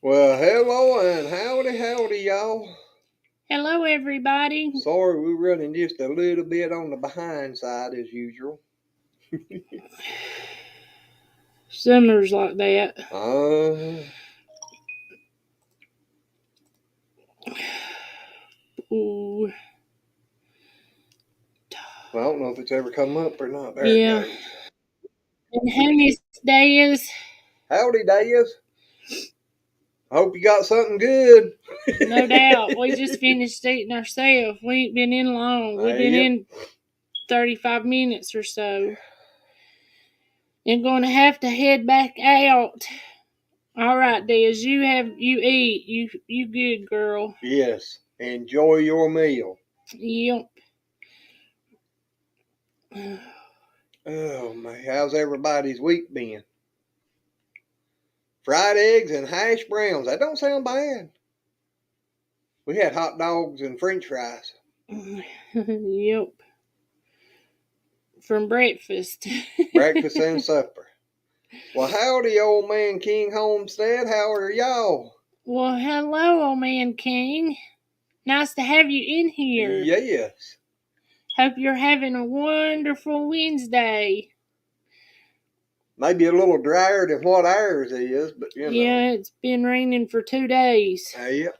Well, hello and howdy, y'all. Hello, everybody. Sorry, we're running just a little bit on the behind side as usual. Summer's like that. Ooh. Well, I don't know if it's ever come up or not. There Yeah. it goes. And Honey's day is Howdy, Dave. Hope you got something good. no doubt. We just finished eating ourselves. We ain't been in long. We've been Yep. in 35 minutes or so. And going to have to head back out. All right, Dez, you eat. You good, girl. Yes. Enjoy your meal. Yep. Oh, man. How's everybody's week been? Fried eggs and hash browns. That don't sound bad. We had hot dogs and french fries. Yep. From breakfast. Breakfast and supper. Well, howdy, old man King Homestead. How are y'all? Well, hello, old man King. Nice to have you in here. Yes. Hope you're having a wonderful Wednesday. Maybe a little drier than what ours is, but you know. Yeah, it's been raining for 2 days. Yep.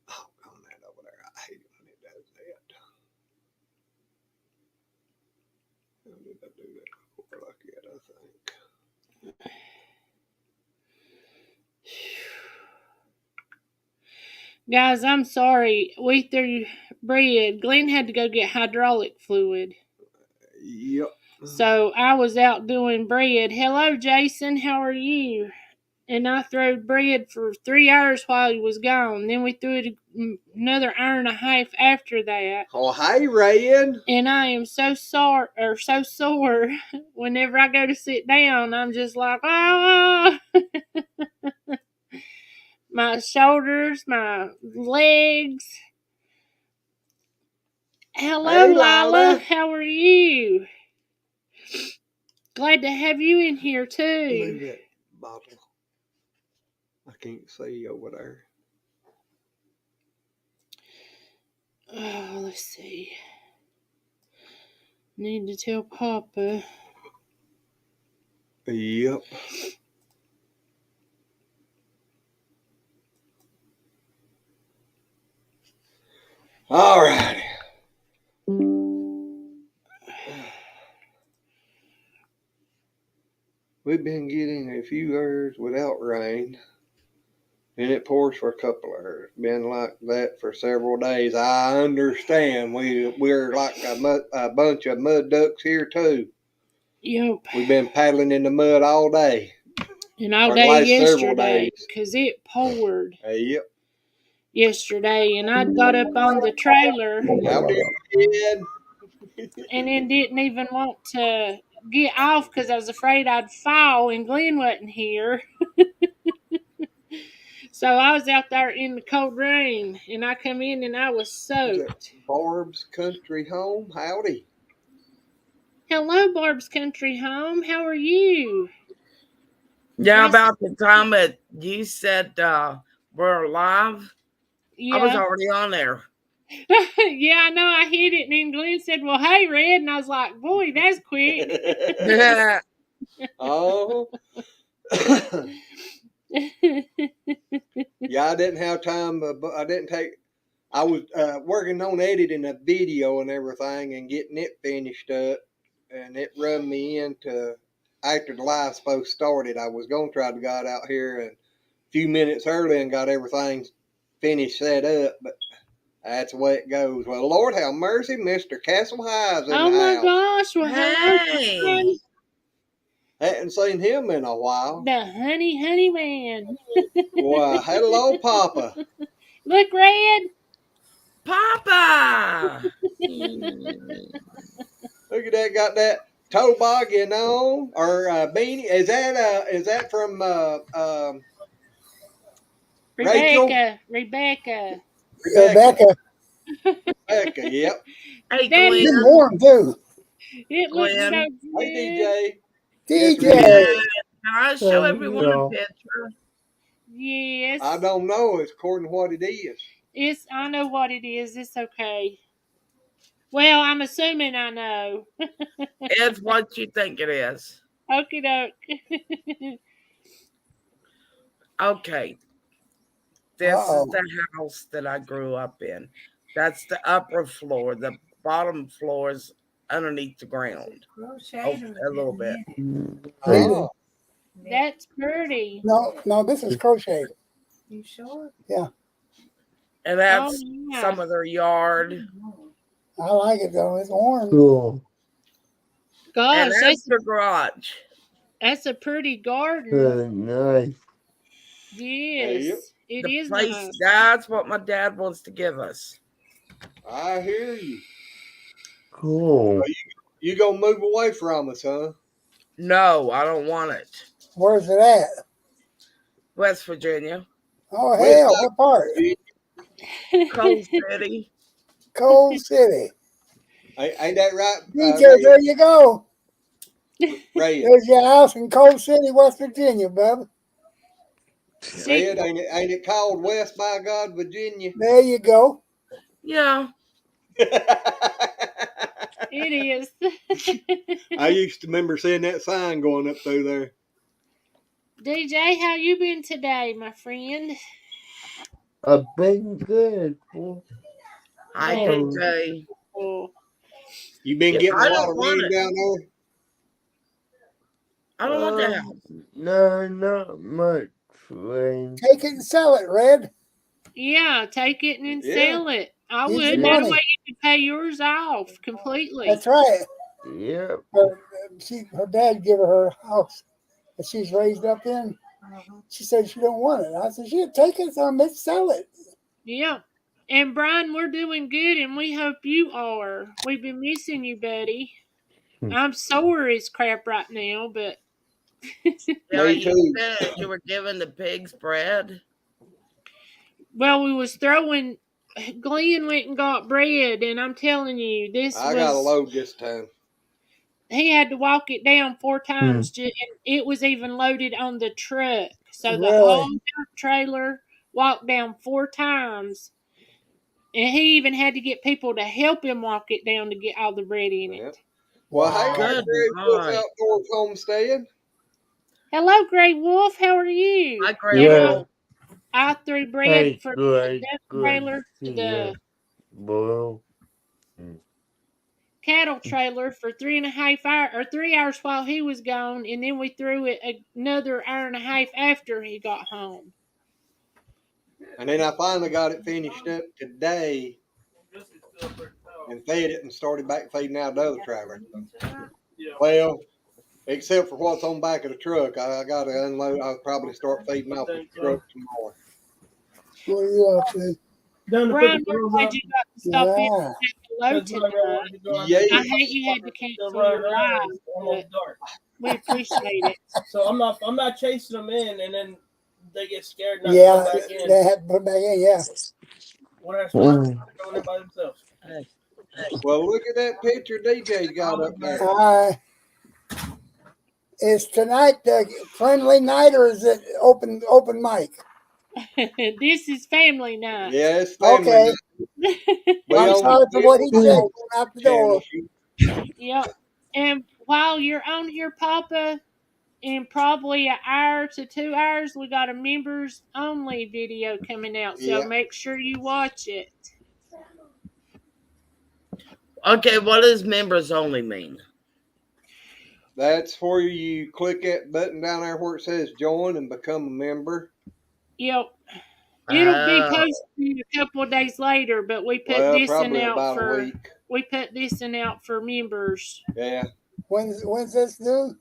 Oh, on that over there. I hate it when it does that. How did I do that before like that, I think? Guys, I'm sorry. We threw bread. Glenn had to go get hydraulic fluid. Yep. So I was out doing bread. Hello, Jason. How are you? And I throwed bread for 3 hours while he was gone. Then we threw it another hour and a half after that. Oh, hey, Red. And I am so sore whenever I go to sit down. I'm just like, ah. My shoulders, my legs. Hello, Hey, Lila. How are you? Glad to have you in here, too. Move that bottle. I can't see over there. Oh, let's see. Need to tell Papa. Yep. All righty. We've been getting a few hours without rain. And it pours for a couple of hours. Been like that for several days. I understand. We're like a bunch of mud ducks here too. Yep. We've been paddling in the mud all day. And all day yesterday, because it poured. Yep. Yesterday, and I got up on the trailer. Howdy, kid. And then didn't even want to get off because I was afraid I'd fall and Glenn wasn't here. So I was out there in the cold rain, and I come in and I was soaked. Barb's Country Home. Howdy. Hello, Barb's Country Home. How are you? Yeah, about the time that you said we're live, yeah. I was already on there. Yeah, I know. I hit it, and then Glenn said, "Well, hey, Red," and I was like, "Boy, that's quick." Oh. Yeah, I didn't have time. I didn't take. I was working on editing a video and everything and getting it finished up, and it run me into after the live post started. I was gonna try to got out here a few minutes early and got everything finished set up, but that's the way it goes. Well, Lord have mercy, Mr. Castle Hives in the house. Oh my gosh! Well, hey. Hadn't seen him in a while. The honey man. Well, hello, Papa. Look, Red. Papa. Look at that. Got that toboggan on or beanie. Is that from Rachel? Rebecca. Yep. Hey, Daddy, Glenn. Good morning, too. It looks Glenn. so good. Hey, DJ. DJ. Can I show everyone a picture? Yes. I don't know. It's according to what it is. I know what it is. It's okay. Well, I'm assuming I know. It's what you think it is. Okie doke. Okay. This is the house that I grew up in. That's the upper floor. The bottom floor is underneath the ground. A little bit. Oh. That's pretty. No, this is crochet. You sure? Yeah. And that's yeah. some of their yard. I like it though. It's warm. Cool. Gosh, And that's the garage. That's a pretty garden. Nice. Yes, it is place, nice. That's what my dad wants to give us. I hear you. Cool. So you gonna move away from us, huh? No, I don't want it. Where's it at? West Virginia. Oh hell, what part? Coal City. Coal City. Ain't that right? DJ, there you go. Red. There's your house in Coal City, West Virginia, bub. Red, ain't it called West by God, Virginia? There you go. Yeah. It is. I used to remember seeing that sign going up through there. DJ, how you been today, my friend? I've been good. Hi, DJ. You been getting a lot of rain down there? I don't want that. No, not much rain. Take it and sell it, Red. Yeah, take it and sell it. I would. That way you can pay yours off completely. That's right. Yeah. Her dad gave her house that she's raised up in. She said she don't want it. I said, she'll take it, so let's sell it. Yeah. And Brian, we're doing good, and we hope you are. We've been missing you, buddy. I'm sore as crap right now, but... Yeah, you said you were giving the pigs bread. Well, we was throwing... Glenn went and got bread, and I'm telling you, I got a load this time. He had to walk it down 4 times, and it was even loaded on the truck. So the whole trailer walked down 4 times. And he even had to get people to help him walk it down to get all the bread in it. Well, hey, Grey Wolf Outdoors Homestead. Hello, Grey Wolf. How are you? Hi, Grey Wolf. I threw bread from the trailer to the cattle trailer for 3.5 hours or 3 hours while he was gone, and then we threw it another hour and a half after he got home. And then I finally got it finished up today and fed it and started back feeding out the other trailer. Well, except for what's on the back of the truck, I got to unload. I'll probably start feeding off the truck tomorrow. What are you up to? Brian, we're glad you got to stop in and say hello tonight. Yes. I hate you had to cancel your live, but we appreciate it. So I'm not chasing them in, and then they get scared. They have to put back in. Yeah. When I start going in by themselves. Well, look at that picture DJ got up there. Is tonight the friendly night, or is it open mic? This is family night. Yeah, it's family night. I'm sorry for what he said out the door. Yep. And while you're on here, Papa, in probably an hour to 2 hours, we got a members only video coming out. So make sure you watch it. Okay, what does members only mean? That's where you click that button down there where it says join and become a member. Yep. It'll be posted a couple of days later, but we put this one out for members. Yeah. When's this due?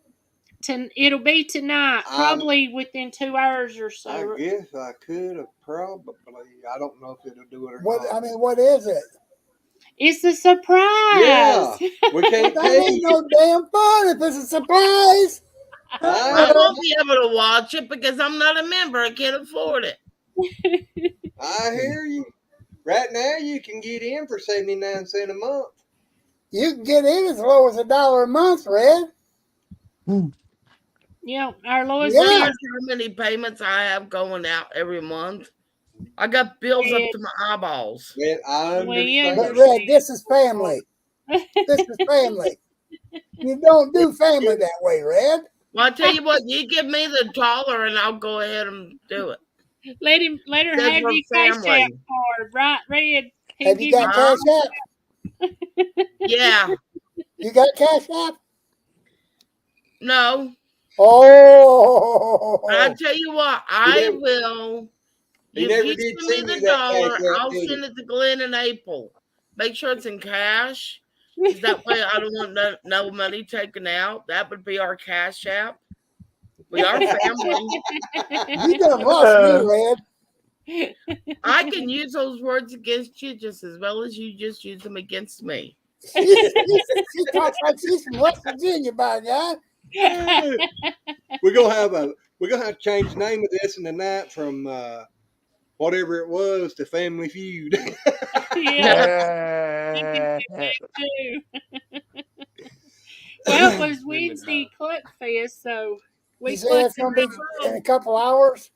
It'll be tonight, probably within 2 hours or so. I guess I could have probably. I don't know if it'll do it or not. I mean, what is it? It's a surprise. Yeah, we can't that ain't no damn fun if it's a surprise. I won't be able to watch it because I'm not a member. I can't afford it. I hear you. Right now, you can get in for 79 cents a month. You can get in as low as $1 a month, Red. Yeah, our Lois You Yeah. realize Lamb how many payments I have going out every month? I got bills up said, to my eyeballs. Well, I we But understand. Red, understand. this is family. This is family. You don't do family that way, Red. Well, I tell you what, you give me the dollar and I'll go ahead and do it. Let her Good have for your cash app family. card, right, Red? He'll Have you give got you Huh? Cash App? Yeah. You got Cash App? No. But I Oh, tell you what, He I never, will. he If never you did send me send you the that cash dollar, app, I'll did send he? it to Glenn and April. Make sure it's in cash, because that way I don't want no money taken out. That would be our cash app. We are family. you done lost me, Red. I can use those words against you just as well as you just use them against me. She talks like she's from West Virginia, by God. We're gonna have to change the name of this in the night from whatever it was to Family Feud. Yeah, I can do that too. Well, it was Wednesday Cluck Fest, so You we say that's clucked it going to be right in on. a couple hours?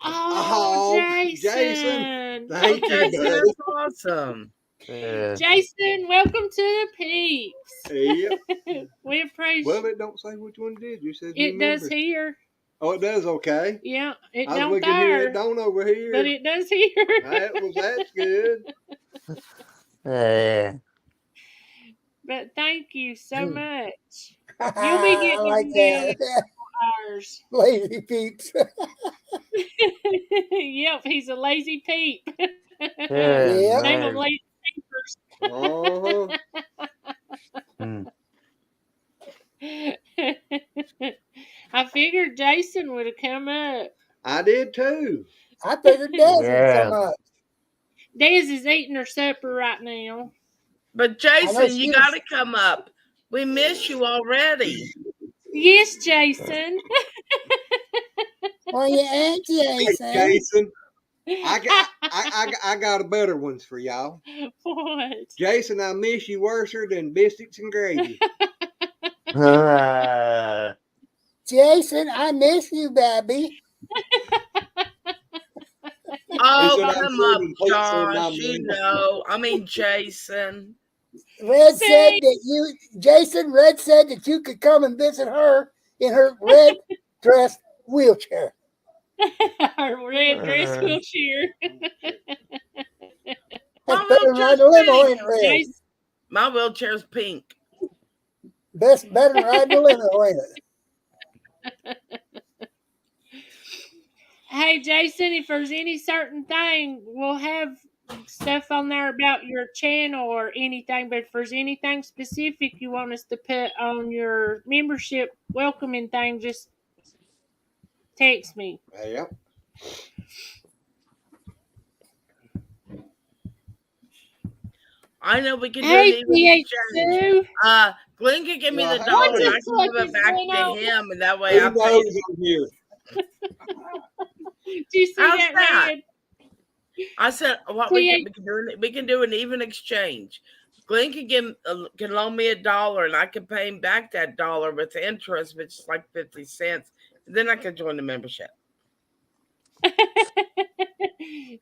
Oh, Oh, Jason, Jason. Oh, thank you, Jason, buddy. that's awesome. Jason, welcome to the peeps. Yep. We Well, appreciate it don't say which one did. You said new it. Does members. here. Oh, it does. Okay. Yeah, it I was don't looking here. It there, don't over here. but it does here. That's good. But thank you so Hmm. much. You'll be I getting a like video in that. ours. Lazy peeps. Yep, he's a lazy peep. Yeah. Name him lazy peepers. Uh-huh. I figured Jason would have come up. I did too. I figured Des would come up. Des is eating her supper right now. But I know Jason, you she got was. to come up. We miss you already. Yes, Jason. Well, you ain't Hey, Jason. Jason, I got a better ones for y'all. What? Jason, I miss you worser than biscuits and gravy. Jason, I miss you, baby. He Oh, said I'm come up, sending pizza in my Josh. You money. know, I mean, Jason. Red said See? that you, Jason, Red said that you could come and visit her in her red dress wheelchair. Our red dress wheelchair. That's My better than wheelchair's riding a limo, pink. ain't it, Red? Jason. My wheelchair's pink. Better than riding a limo, ain't it? Hey, Jason, if there's any certain thing, we'll have stuff on there about your channel or anything. But if there's anything specific you want us to put on your membership welcoming thing, just text me. Yep. I know we can do an Hey, even exchange. PH2. Glenn can give me Well, the hey, What dollar and the I Larry. can fuck give it is back going to on? him, and that way I Who pay. knows on here? Did you see How's that, that? Red? I said what PH, we can do an even exchange. Glenn can loan me $1 and I can pay him back that dollar with interest, which is like 50 cents. And then I can join the membership.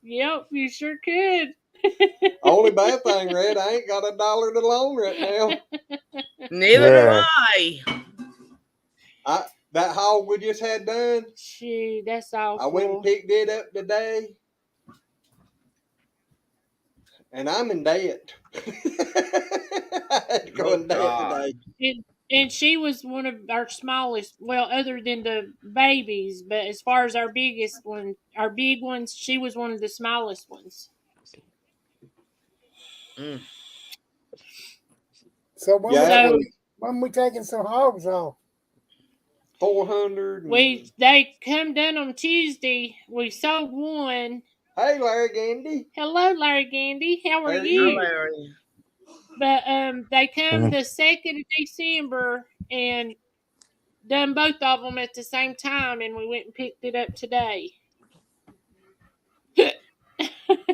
yep, you sure could. Only bad thing, Red, I ain't got $1 to loan right now. Neither do I. That haul we just had done, Shoot, that's I went and awful. picked it up today, and I'm in debt. I had to go Oh in debt God. today. And she was one of our smallest, well, other than the babies, but as far as our biggest one, our big ones, she was one of the smallest ones. Mm. So Yeah, it So was when we taking some hogs off? 400. they come done on Tuesday. We sold one. Hey, Larry Gandy. Hello, Larry Gandy. How are How are Hi, you? you? Larry. But they come the 2nd of December and done both of them at the same time, and we went and picked it up today.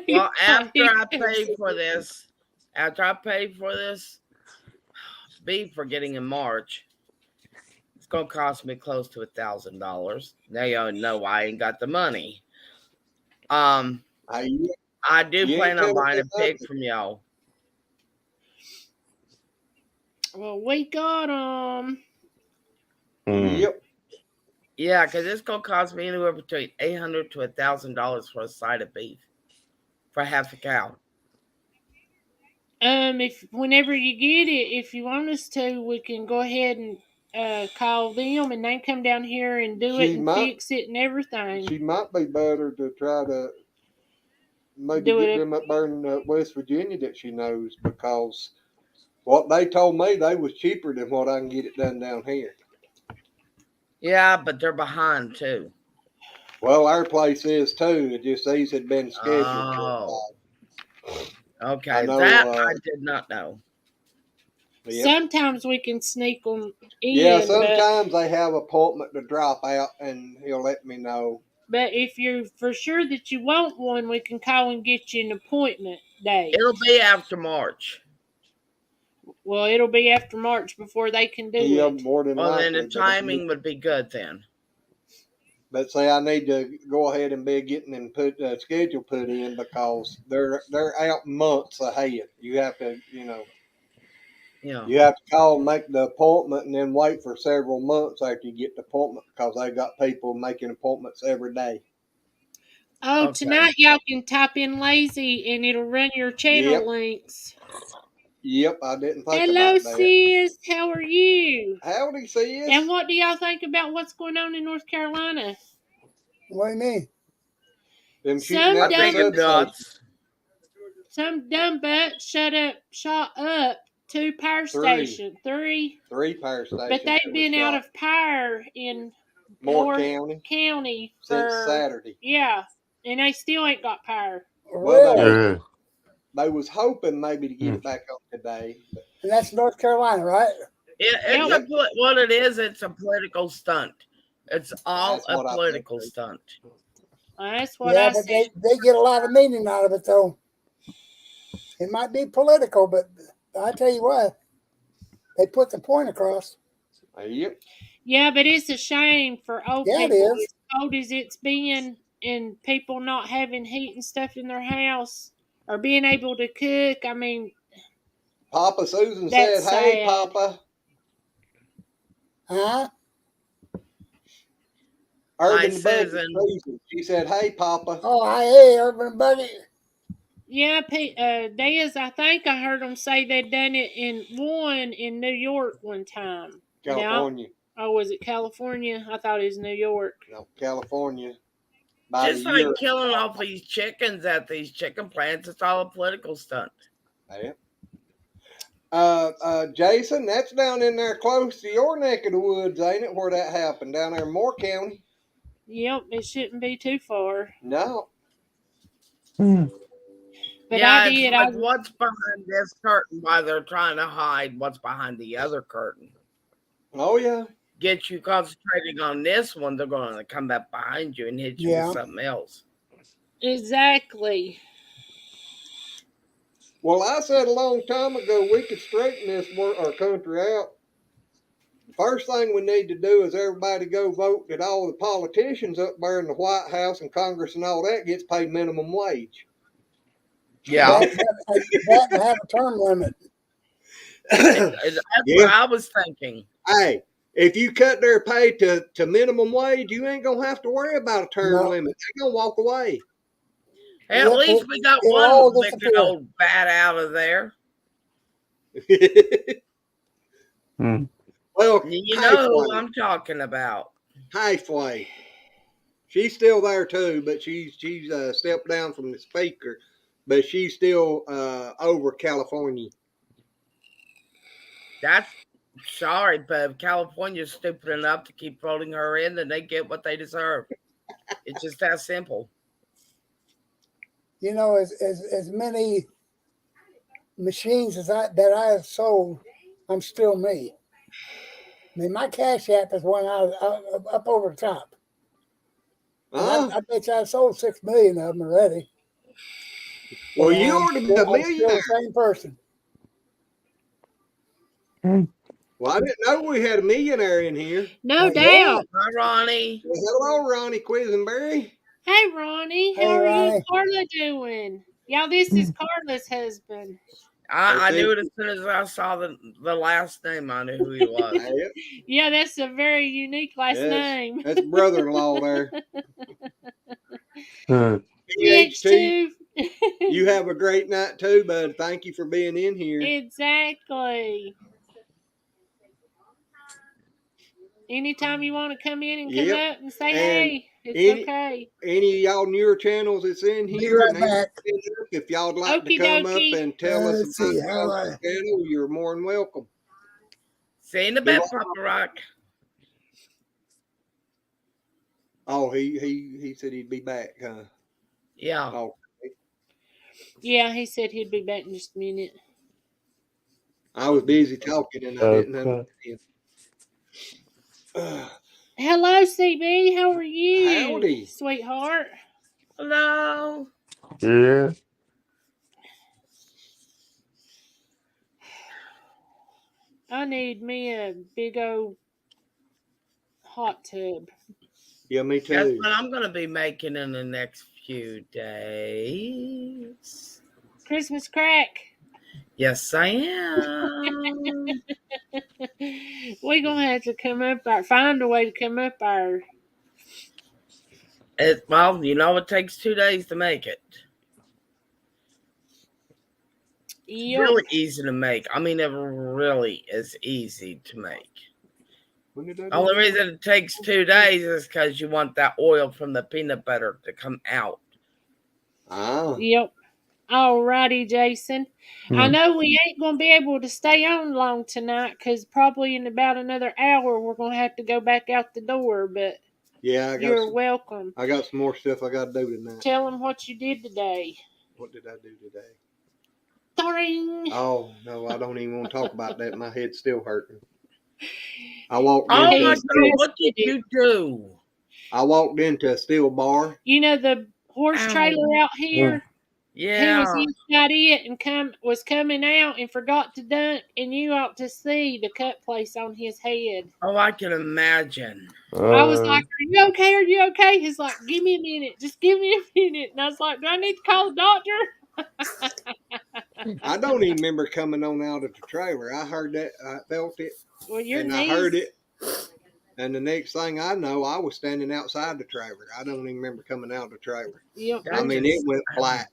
Well, after I pay for this beef we're getting in March. It's gonna cost me close to $1,000. Now y'all know I ain't got the money. Um, You, I do you ain't plan on telling buying me a pig nothing. from y'all. Well, we got Yep. Yeah, because it's gonna cost me anywhere between $800 to $1,000 for a side of beef for half a cow. if whenever you get it, if you want us to, we can go ahead and call them, and they come down here and do it She and might fix it and everything. she might be better to try to maybe Do get it. them up there in West Virginia that she knows, because what they told me, they was cheaper than what I can get it done down here. Yeah, but they're behind too. Well, our place is too. It just these had been scheduled for a Oh, while. I okay. That know. I did not know. Yep. Sometimes we can sneak them Yeah. in, Sometimes they have appointment to drop out, and he'll let me know. but if you're for sure that you want one, we can call and get you an appointment date. It'll be after March. Well, it'll be after March before they can do Yeah, it. more than Well, then the likely. timing would be good then. But say I need to go ahead and be getting and put schedule put in, because they're out months ahead. You have to, Yeah. you have to call and make the appointment, and then wait for several months after you get the appointment, because they got people making appointments every day. Oh, Okay. tonight y'all can type in lazy and it'll run your channel Yep. links. Yep. I didn't think Hello, about that. sis. How are you? Howdy, sis. And what do y'all think about what's going on in North Carolina? What do you mean? Them shooting Some I at the think it's dumb, substation. nuts. some dumb butt shot up two power Three. station, three, Power but stations they've that was been out shot. of power in Moore Moore County County since for Saturday. yeah, and they still ain't got power. Well, Really? they was hoping maybe to get Mm. it back on today. But And that's North Carolina, right? It's Yep, yep, what it is. It's a political stunt. It's all that's a what I think. political stunt. that's what Yeah, I but said. they get a lot of meaning out of it, though. It might be political, but I tell you what, they put the point across. Yep. Yeah, but it's a shame for old Yeah, it people is. as cold as it's been and people not having heat and stuff in their house or being able to cook. I mean, Papa Susan that's said, "Hey, sad. Papa." Huh? Hi, Urban Buddy Susan. Susan. She said, "Hey, Papa." Oh, hey, Urban Buddy. Yeah, Des, I think I heard them say they'd done it in one in New York one time. Now, California. oh, was it California? I thought it was New York. No, California. About a Just year. like killing off these chickens at these chicken plants, it's all a political stunt. Yep. Jason, that's down in there close to your neck of the woods, ain't it? Where that happened, down there in Moore County. Yep, it shouldn't be too far. No. Mm. But I Yeah, it's did. like what's behind this curtain while they're trying to hide what's behind the other curtain. Oh yeah. Get you concentrating on this one, they're going to come back behind you and hit you with Yeah. something else. Exactly. Well, I said a long time ago we could straighten this our country out. First thing we need to do is everybody go vote that all the politicians up there in the White House and Congress and all that gets paid minimum wage. Yeah. That and have a term limit. That's what Yeah. I was thinking. Hey, if you cut their pay to minimum wage, you ain't gonna have to worry about a term No, limit. They're gonna walk away. Hey, at least we got it'll one all wicked disappear. old bat out of there. Mm. Well, You know who I'm talking about. Halfway. She's still there too, but she's stepped down from the speaker, but she's still over California. That's sorry, but if California's stupid enough to keep voting her in, then they get what they deserve. It's just that simple. You know, as many machines that I have sold, I'm still me. I mean, my Cash App is one up over the top. I bet you I sold 6 million of them already. Well, And you ought to be a I'm still millionaire. the same person. Mm. Well, I didn't know we had a millionaire in here. No Yeah. doubt. Hi, Ronnie. Well, hello, Ronnie Quisenberry. Hey, Ronnie, how Hey, are you and Ronnie. Carla doing? Y'all, this is Carla's husband. I knew it as soon as I saw the last name. I knew who he was. Yeah, that's a very unique last Yes, name. that's brother-in-law there. Hmm. PHT, GH2. you have a great night too, bud. Thank you for being in here. Exactly. Anytime you want to come in and come Yep. up and say And hey, it's any okay. any of y'all newer channels that's in Be here, right and they back. if y'all would like to Okie come up dokie. and tell us Let's about see. How y'all's channel, you're more than welcome. See you in a bit, Papa Rock. Oh, he said he'd be back, huh? Yeah. Oh, Yeah, he said he'd be back in just a minute. I was busy talking and I didn't Okay. understand. Hello, CB. How are you, Howdy. sweetheart? Hello. Yeah. I need me a big old hot tub. Yeah, me Guess too. what I'm going to be making in the next few days? Christmas crack. Yes, I am. We're gonna have to find a way to come up our. Well, you know, it takes 2 days to make it. Yep. Really easy to make. I mean, it really is easy to make. When did I do Only that? reason it takes 2 days is because you want that oil from the peanut butter to come out. Ah. Yep. Alrighty, Jason. I know we ain't gonna be able to stay on long tonight because probably in about another hour we're gonna have to go back out the door. But Yeah, you're welcome. I got some more stuff I got to do tonight. Tell them what you did today. What did I do today? Darn. Oh no, I don't even want to talk about that. My head's still hurting. I walked Oh into my God, what did you do? a steel bar. You know the horse trailer out here? He Yeah. was inside it and was coming out and forgot to dunk, and you ought to see the cut place on his head. Oh, I can imagine. I was like, "Are you okay? Are you okay?" He's like, "Give me a minute. Just give me a minute." And I was like, "Do I need to call the doctor?" I don't even remember coming on out of the trailer. I heard that, I felt it, Well, your and knees. I heard it. And the next thing I know, I was standing outside the trailer. I don't even remember coming out of the trailer. Yep. I mean, it went flat.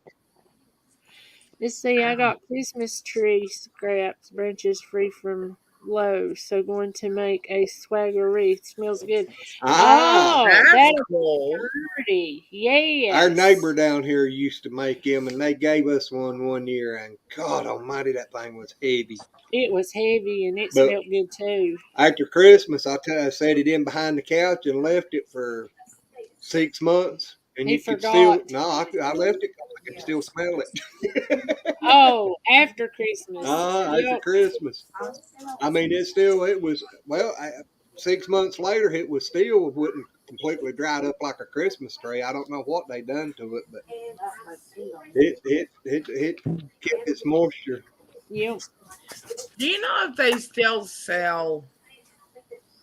Let's see. I got Christmas tree scraps, branches free from lows. So going to make a swagger wreath. Smells good. Ah, Oh, That's that is cool. pretty. Yes. our neighbor down here used to make them, and they gave us one year. And God Almighty, that thing was heavy. It was heavy and it But smelled good too. after Christmas, I set it in behind the couch and left it for 6 months, and He you could still forgot. I left it 'cause I could still smell it. Oh, after Christmas. After Yep. Christmas. I mean, it was, well, 6 months later, it was still wouldn't completely dried up like a Christmas tree. I don't know what they done to it, but it kept its moisture. Yep. Do you know if they still sell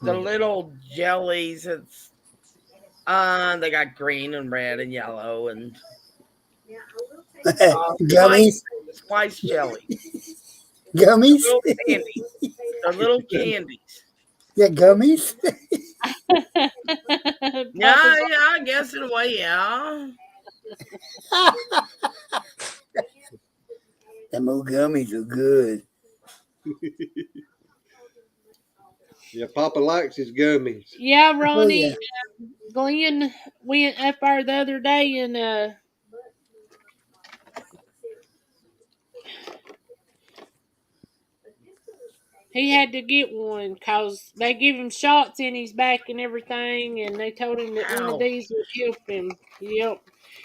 the little jellies? It's they got green and red and yellow and Gummies. spice jelly. Gummies. Little candies. They're little candies. Yeah, gummies. Yeah, I guess in a way, yeah. Them old gummies are good. Yeah, Papa likes his gummies. Yeah, Oh, Ronnie. yeah. Glenn went up there the other day and he had to get one because they give him shots in his back and everything, and they told him that one of Ow. these would help him. Yep.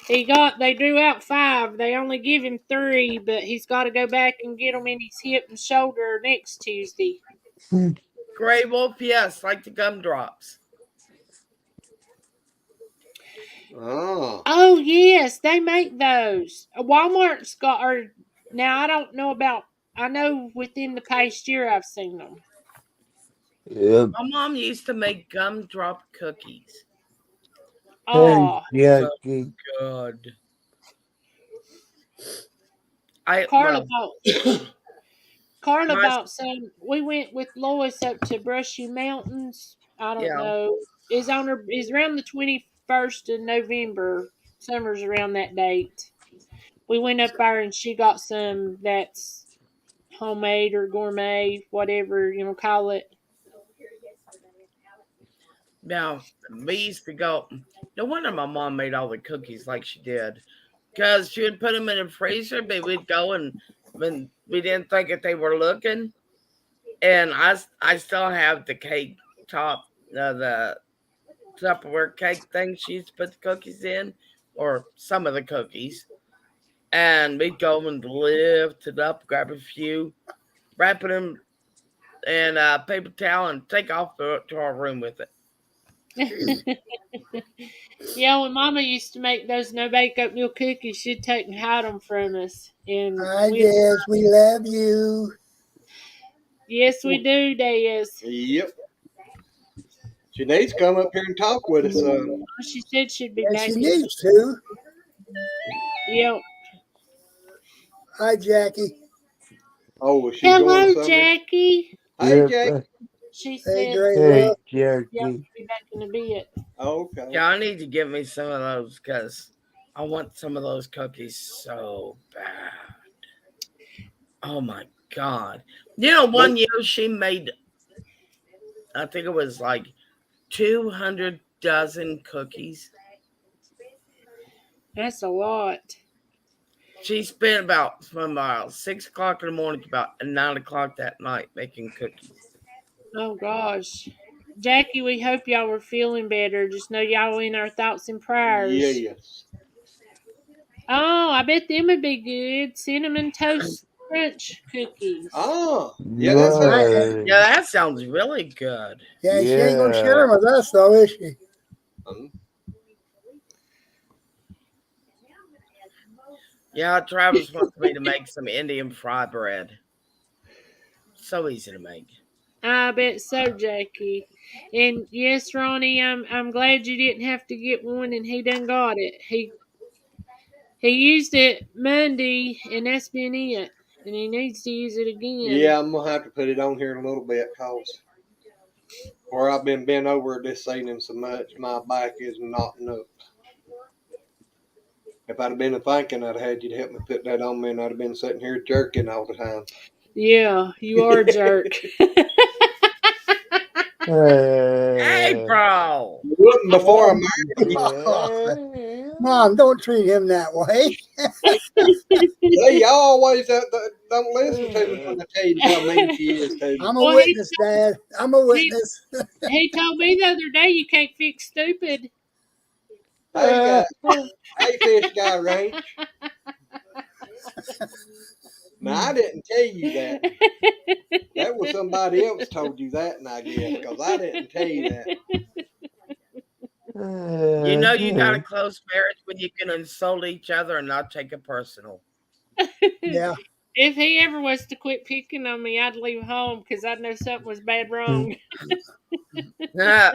They drew out 5. They only give him 3, but he's got to go back and get them in his hip and shoulder next Tuesday. Gray Wolf, yes, like the gumdrops. Oh. Oh, yes, they make those. Walmart's now I don't know about, I know within the past year I've seen them. Yep. My mom used to make gumdrop cookies. Hey, Oh, So Jackie. good. Carla Well, bought Carla my bought some. We went with Lois up to Brushy Mountains. I don't yeah. know. Is around the 21st of November. Summer's around that date. We went up there and she got some that's homemade or gourmet, whatever you know call it. Now we used to go. No wonder my mom made all the cookies like she did, because she would put them in the freezer. But we'd go and when we didn't think that they were looking, and I still have the cake top, the Tupperware cake thing she used to put the cookies in, or some of the cookies. And we'd go and lift it up, grab a few, wrap it in paper towel, and take off to our room with it. Yeah, when Mama used to make those no bake oatmeal cookies, she'd take and hide them from us, and I we. guess we love you. Yes, we do, Des. Yep. She needs to come up here and talk with us. She said she'd be And back she in. needs to. Yep. Hi, Jackie. Oh, is she going Hello, somewhere? Jackie. Hey, Yep. Jack. She Hey, said, Gray Hey, Wolf. "Yep, Jackie. be back in a bit." Okay. Yeah, I need to get me some of those because I want some of those cookies so bad. Oh my god! You know, Look, one year she made, I think it was like 200 dozen cookies. That's a lot. She spent about from about 6 o'clock in the morning to about 9 o'clock that night making cookies. Oh gosh. Jackie, we hope y'all were feeling better. Just know y'all in our thoughts and prayers. yes. Oh, I bet them would be good. Cinnamon toast crunch cookies. Oh, yeah, that sounds. Right. Yeah, that sounds really good. Yeah, she ain't gonna share Yeah. them with us though, is she? Um, Yeah, Travis wants me to make some Indian fry bread. So easy to make. I bet so, Jackie. And yes, Ronnie, I'm glad you didn't have to get one and he done got it. He used it Monday and that's been it. And he needs to use it again. yeah, I'm gonna have to put it on here in a little bit, cause where I've been bent over this evening so much, my back is knotting up. If I'd have been thinking, I'd have had you to help me put that on me, and I'd have been sitting here jerking all the time. Yeah, you are a jerk. April! Wouldn't before I Oh, married you. Yeah. Mom, don't treat him that way. Hey, y'all always don't listen to me when I tell you how mean she is to me. I'm a Well, witness, Dad. I'm a he witness. he told me the other day you can't fix stupid. Hey, hey, Fish Guy Ranch. Now, I didn't tell you that. That was somebody else told you that, and I guess, because I didn't tell you that. You know you got a close marriage when you can insult each other and not take it personal. Yeah. If he ever was to quit picking on me, I'd leave home because I'd know something was bad wrong. oh,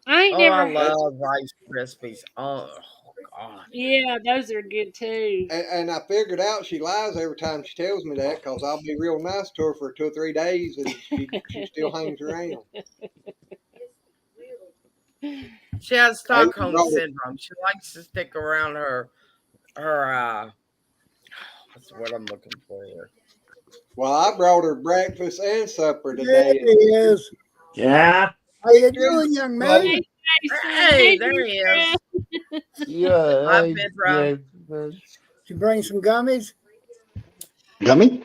I ain't I never. That's, love Rice Krispies. Oh, God. Yeah, those are good too. and I figured out she lies every time she tells me that, because I'll be real nice to her for 2 or 3 days, and she still hangs around. She has I Stockholm brought her, syndrome. She likes to stick around her what's the word I'm looking for here? well, I brought her breakfast and supper There today, he and is. Yeah. How you doing, young man? Hey, Jason. Hey, Hey, there he is. Hi, Yeah. Pedro. Did you bring some gummies? Gummy?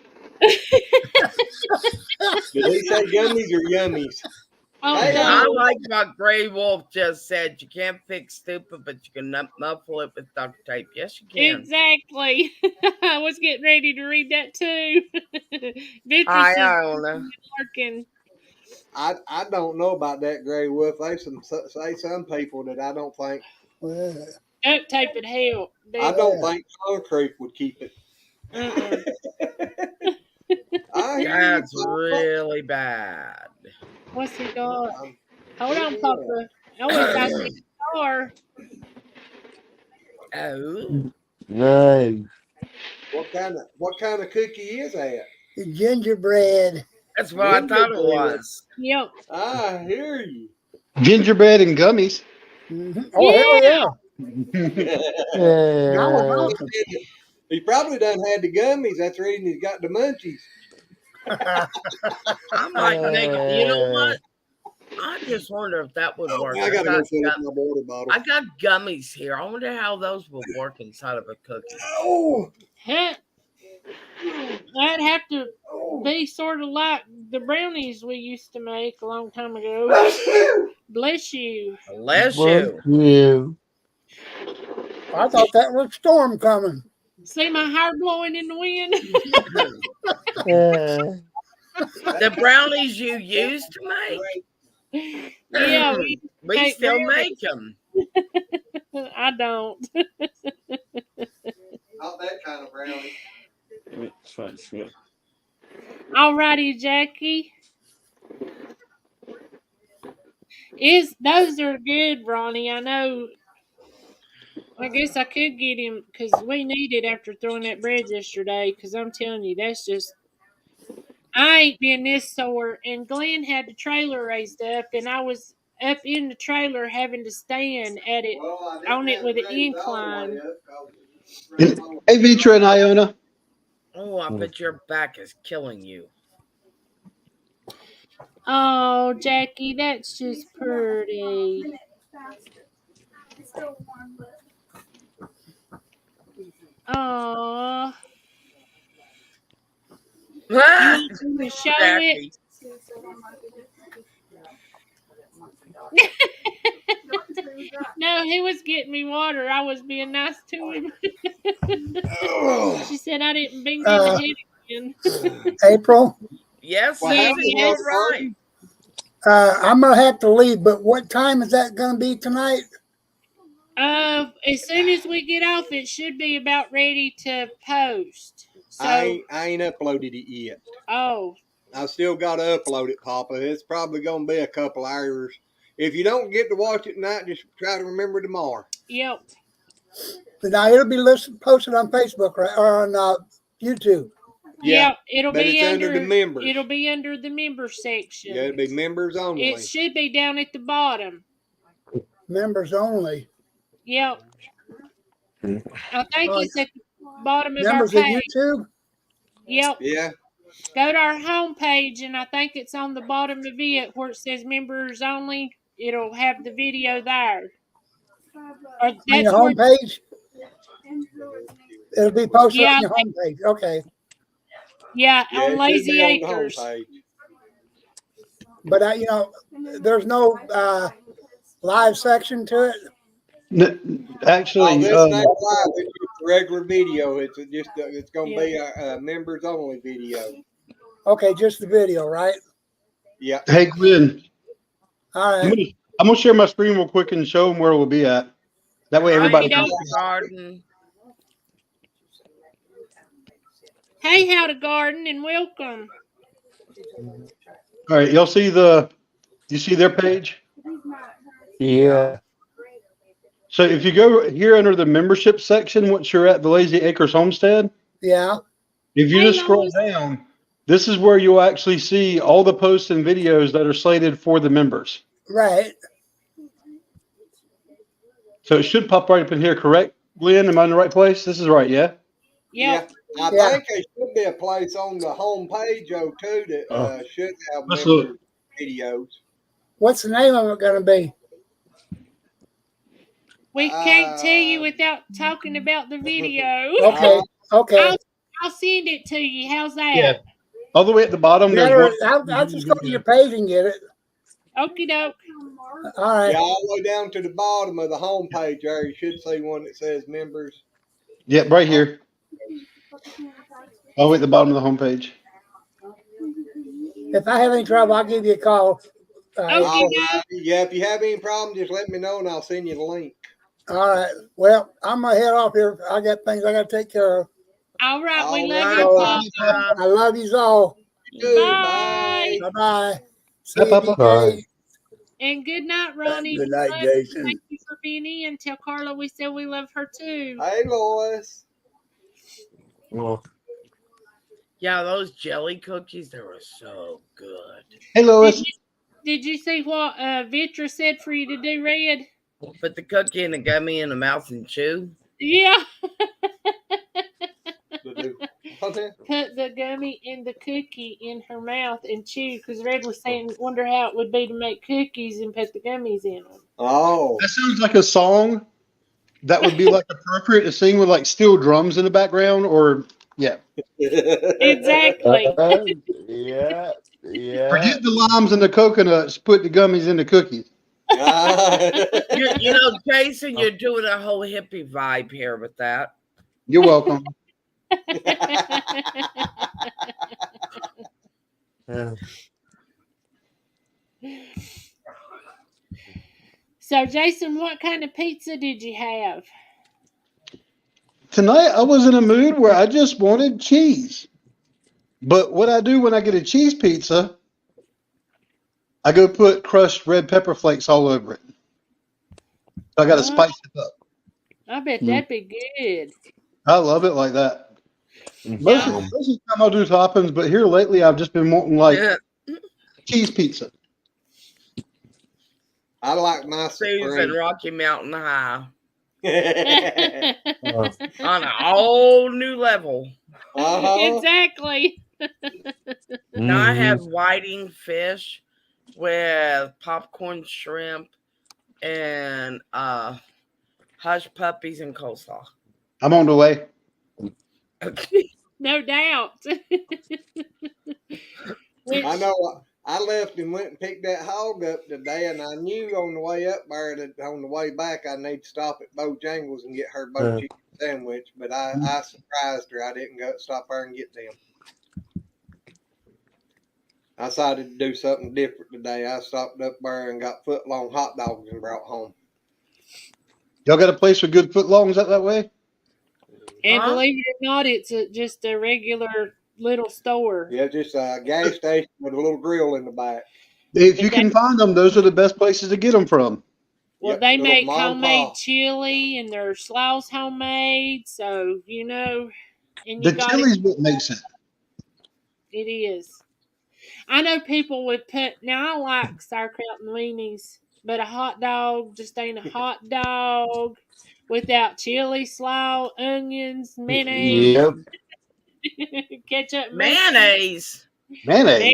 did he say gummies or yummies? Oh Hey, I no. like what Gray Wolf just said. You can't fix stupid, but you can muffle it with duct tape. Yes, you can. Exactly. I was getting ready to read that too. Beatrice is I don't know. working. I don't know about that, Gray Wolf. They say some people that I don't think Well, Duct tape would help. I But, don't yeah. think concrete would keep it. uh-uh. I hear That's you, Papa. really bad. What's he got? I'm Hold on, hearing Papa. Oh, it's out the car. Oh, No. what kind of cookie is that? Gingerbread. that's what I thought it Gingerbread. was. Yep. I hear you. Gingerbread and gummies. Oh, hell Yeah. yeah. I was Uh, awesome. He probably done had the gummies. That's the reason he's got the munchies. I might make it. You know uh, what? I just wonder if that would Oh, work. I gotta go fill up my water bottle. I got gummies here. I wonder how those would work inside of a cookie. Oh, Heck, that'd have to be sort of like the brownies we used to make a long time ago. Bless you. Bless bless you. you. I thought that was storm coming. See my hair blowing in the wind? Uh, The brownies you used to make, Yeah, we make still brownies. make them. I don't. not that kind of brownie. Alrighty, Jackie. Those are good, Ronnie? I know. I guess I could get him because we need it after throwing that bread yesterday. Because I'm telling you, that's just I ain't been this sore. And Glenn had the trailer raised up, and I was up in the trailer having to stand at it Well, I didn't on it have with it an raised all the way incline. up 'cause it ran Hey, Vitra and Iona. Oh, I bet your back is killing you. Oh, Jackie, that's just pretty. Oh, you want me to show it? Jackie. No, he was getting me water. I was being nice to him. Ugh. She said I didn't bing in the Uh, head again. April, Yes, Well, Yes, howdy, Susie, you're Mother yes. right. Martin. I'm going to have to leave, but what time is that going to be tonight? As soon as we get off, it should be about ready to post. So, I ain't uploaded it yet. oh, I still got to upload it, Papa. It's probably gonna be a couple hours. If you don't get to watch it tonight, just try to remember tomorrow. yep, Now, it'll be posted on Facebook, right? Or on YouTube. Yeah, yep. It'll but be it's under the members. It'll be under the member section. Yeah, it'll be members only. It should be down at the bottom. Members only. Yep. I think it's at the bottom of our Members of page. YouTube? Yep. Yeah. Go to our homepage, and I think it's on the bottom of it where it says members only. It'll have the video there. Or On your that's where, homepage? It'll be posted yeah, on your homepage. Okay. yeah, Yeah, on it should Lazy be on Acres. the homepage. But, there's no live section to it. Oh, Actually, this ain't live. It's just a regular video. It's gonna be a members only video. Okay, just the video, right? Yeah. hey, Glenn, All I'm right. gonna share my screen real quick and show them where we'll be at. That way, Hi, everybody Okey-doke. can. Garden. Hey, how to garden and welcome. All right, you see their page? yeah. So if you go here under the membership section, once you're at the Lazy Acres Homestead, Yeah. if you Hey, just scroll Lois. down, this is where you'll actually see all the posts and videos that are slated for the members. Right. So it should pop right up in here, correct? Glenn, am I in the right place? This is right, yeah? Yep. Yeah. I Yeah. think there should be a place on the homepage, though, too, that should have Let's members look. videos. What's the name of it going to be? We can't tell you without talking about the video. Okay. Okay. I'll send it to you. How's that? Yeah. All the way at the bottom, there's I'll just go to your page and get it. Okie doke. All right. Yeah, all the way down to the bottom of the homepage there, you should see one that says members. Yep, right here. All the way at the bottom of the homepage. If I have any trouble, I'll give you a call. Okay. All right. Yeah, if you have any problem, just let me know and I'll send you the link. All right. Well, I'm going to head off here. I got things I got to take care of. All right. We All love right. you, So, Papa. I love you all. Bye. Goodbye. Bye. See Bye, you, Papa. DJ. And good night, Ronnie. Good We night, love you. Jason. Thank you for being in. Tell Carla we said we love her too. Hey, Lois. Well, Yeah, those jelly cookies, they were so good. Hey, Lois. Did you see what Vitra said for you to do, Red? Put the cookie and the gummy in the mouth and chew. Yeah. Okay. Put the gummy and the cookie in her mouth and chew, because Red was saying, wonder how it would be to make cookies and put the gummies in them. Oh. That sounds like a song that would be like appropriate to sing with like steel drums in the background, or yeah, Exactly. yeah, forget yeah. the limes and the coconuts. Put the gummies in the cookies. You know, Jason, you're doing a whole hippie vibe here with that. You're welcome. So, Jason, what kind of pizza did you have? Tonight I was in a mood where I just wanted cheese. But what I do when I get a cheese pizza, I go put crushed red pepper flakes all over it. So I got to spice it up. I bet that'd be good. I love it like that. Most of Now, the time I'll do toppings, but here lately I've just been wanting like cheese pizza. I like my Susan supreme. Rocky Mountain High Uh-huh. on a whole new level. Exactly. Now I have whiting fish with popcorn shrimp and hush puppies and coleslaw. I'm on the way. No doubt. I know. I left and went and picked that hog up today, and I knew on the way up there that on the way back I need to stop at Bojangles and get her chicken sandwich. But I surprised her. I didn't go stop there and get them. I decided to do something different today. I stopped up there and got foot-long hot dogs and brought home. Y'all got a place with good footlongs out that way? And believe it or not, it's just a regular little store. Yeah, just a gas station with a little grill in the back. If you can find them, those are the best places to get them from. Well, they make homemade chili, and their slaw's homemade, so you know. And you The chili's what makes it. It is. I know people would put. Now I like sauerkraut and weenies, but a hot dog just ain't a hot dog without chili, slaw, onions, mayonnaise, ketchup, Mayonnaise. Mayonnaise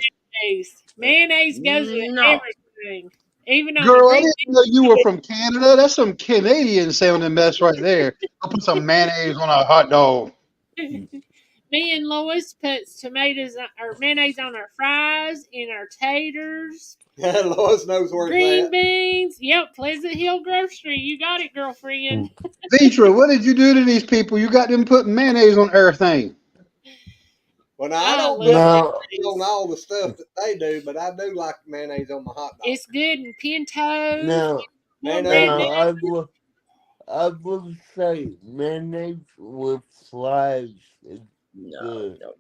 goes with everything. Even on Girl, I didn't know you were from Canada. That's some Canadian sounding mess right there. I'll put some mayonnaise on a hot dog. Me and Lois puts mayonnaise on our fries and our taters. Lois knows where green beans. Yep, Pleasant Hill Grocery. You got it, girlfriend. Vitra, what did you do to these people? You got them putting mayonnaise on everything. Well, now, I don't put mayonnaise on all the stuff that they do, but I do like mayonnaise on my hot dog. It's good in pintos. No, I would say mayonnaise with fries is good. No.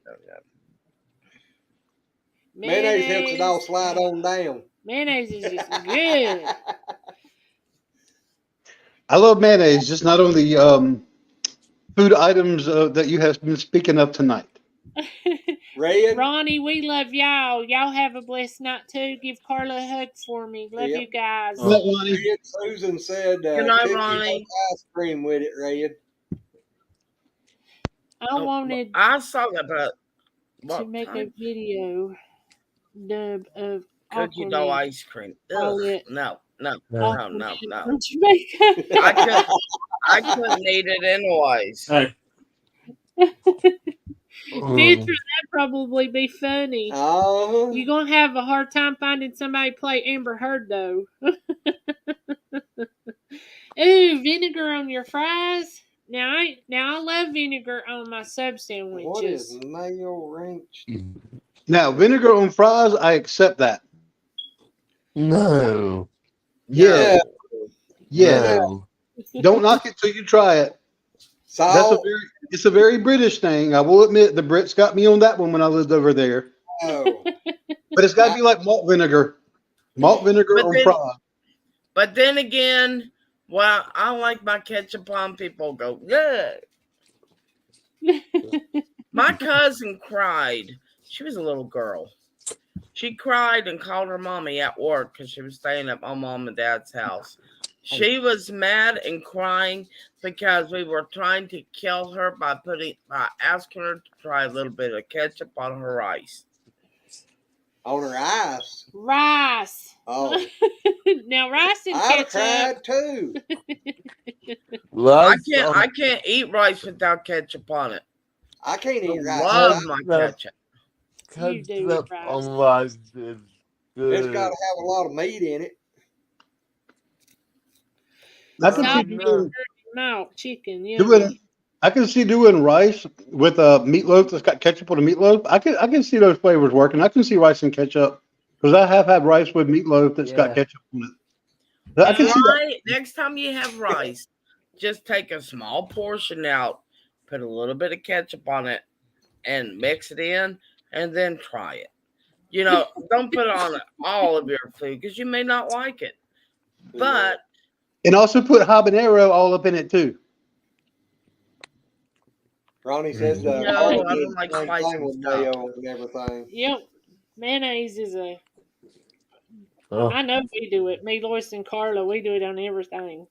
Mayonnaise helps it all slide on down. Mayonnaise is just good. I love mayonnaise, just not on the food items that you have been speaking of tonight. Ronnie, we love y'all. Y'all have a blessed night too. Give Carla a hug for me. Love you guys. Susan said, good night, Ronnie. Ice cream with it, Red. I saw that, but to make a video dub of cookie dough ice cream. No. From Jamaica. I couldn't eat it anyways. Vitra, that'd probably be funny. Oh. You're gonna have a hard time finding somebody to play Amber Heard though. Ooh, vinegar on your fries. Now I love vinegar on my sub sandwiches. What is nail wrench? Now, vinegar on fries, I accept that. No. Yeah. No. Don't knock it till you try it. Salt. It's a very British thing. I will admit the Brits got me on that one when I lived over there. Oh, But it's got to be like malt vinegar But on then, fries. but then again, well, I like my ketchup on. People go, good. My cousin cried. She was a little girl. She cried and called her mommy at work because she was staying at my mom and dad's house. She was mad and crying because we were trying to kill her by asking her to try a little bit of ketchup on her rice. on her ice. Rice. Oh, Now rice and I've ketchup. cried too. Rice I on can't eat rice without ketchup on it. I can't I eat rice love without. my ketchup, ketchup. You do eat ketchup rice. on rice is It's got good. to have a lot of meat in it. I can see Salt, No. malt, chicken, doing yummy. I can see doing rice with a meatloaf that's got ketchup on a meatloaf. I can see those flavors working. I can see rice and ketchup because I have had rice with meatloaf that's got Yeah. ketchup on it. I can see that. Try next time you have rice, just take a small portion out, put a little bit of ketchup on it, and mix it in, and then try it. Don't put on all of your food because you may not like it. But And also put habanero all up in it too. Ronnie said no, Carla I did don't the like same spicy thing with stuff. mayo and everything. Yep. Mayonnaise is a. Oh. I know we do it. Me, Lois, and Carla, we do it on everything.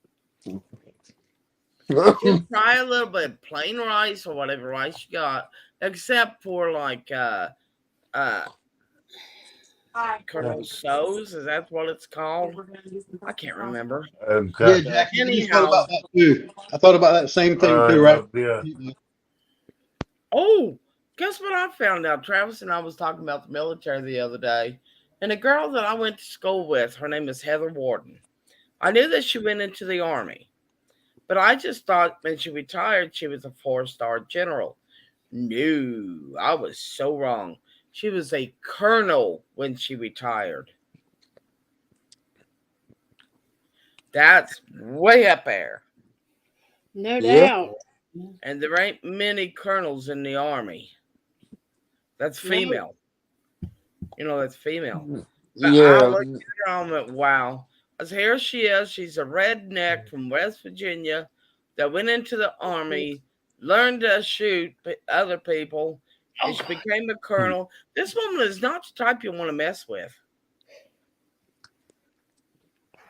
Just try a little bit of plain rice or whatever rice you got, except for like Colonel So's. Is that what it's called? I can't remember. Yeah, Okay. Jackie, I just thought Anyhow, about that too. I thought about that same thing too, right? Yeah. oh, guess what I found out? Travis and I was talking about the military the other day, and a girl that I went to school with, her name is Heather Warden. I knew that she went into the Army, but I just thought when she retired, she was a 4-star general. No, I was so wrong. She was a colonel when she retired. That's way up there. No Yeah. doubt. And there ain't many colonels in the Army. That's female. That's female. But I Yeah. looked at her and went, wow. As here she is. She's a redneck from West Virginia that went into the Army, learned to shoot other people, and she became a colonel. This woman is not the type you want to mess with.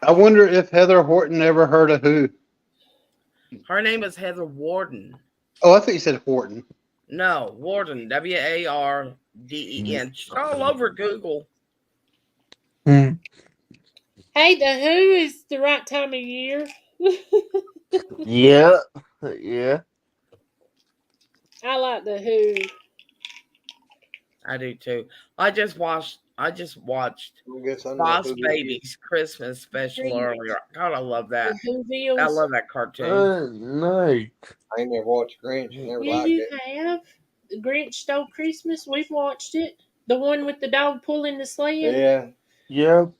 I wonder if Heather Horton ever heard of who. Her name is Heather Warden. Oh, I thought you said Horton. No, Warden, Warden. She's all over Google. Hmm. Hey, the Who is the right time of year. Yeah. Yeah. I like the Who. I do too. I just watched I guess I know Boss who it is. Baby's Christmas special earlier. God, I love that. The I Whovilles. love that cartoon. Nice. I ain't never watched Grinch. Never Yeah, liked you it. have. The Grinch Stole Christmas. We've watched it. The one with the dog pulling the sled. Yeah. Yep.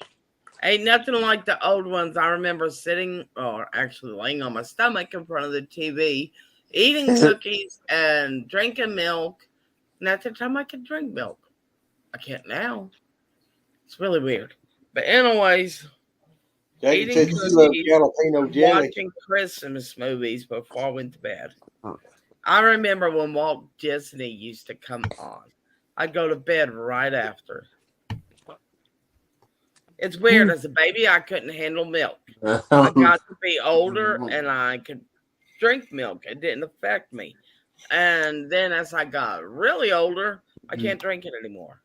Ain't nothing like the old ones. I remember sitting, or actually laying on my stomach in front of the TV, eating cookies and drinking milk. And at the time I could drink milk. I can't now. It's really weird. But anyways, Jackie eating said you love cookies, jalapeno jelly. watching Christmas movies before I went to bed. I remember when Walt Disney used to come on. I'd go to bed right after. It's weird. As a baby, I couldn't handle milk. I got to be older and I could drink milk. It didn't affect me. And then as I got really older, I can't drink it anymore.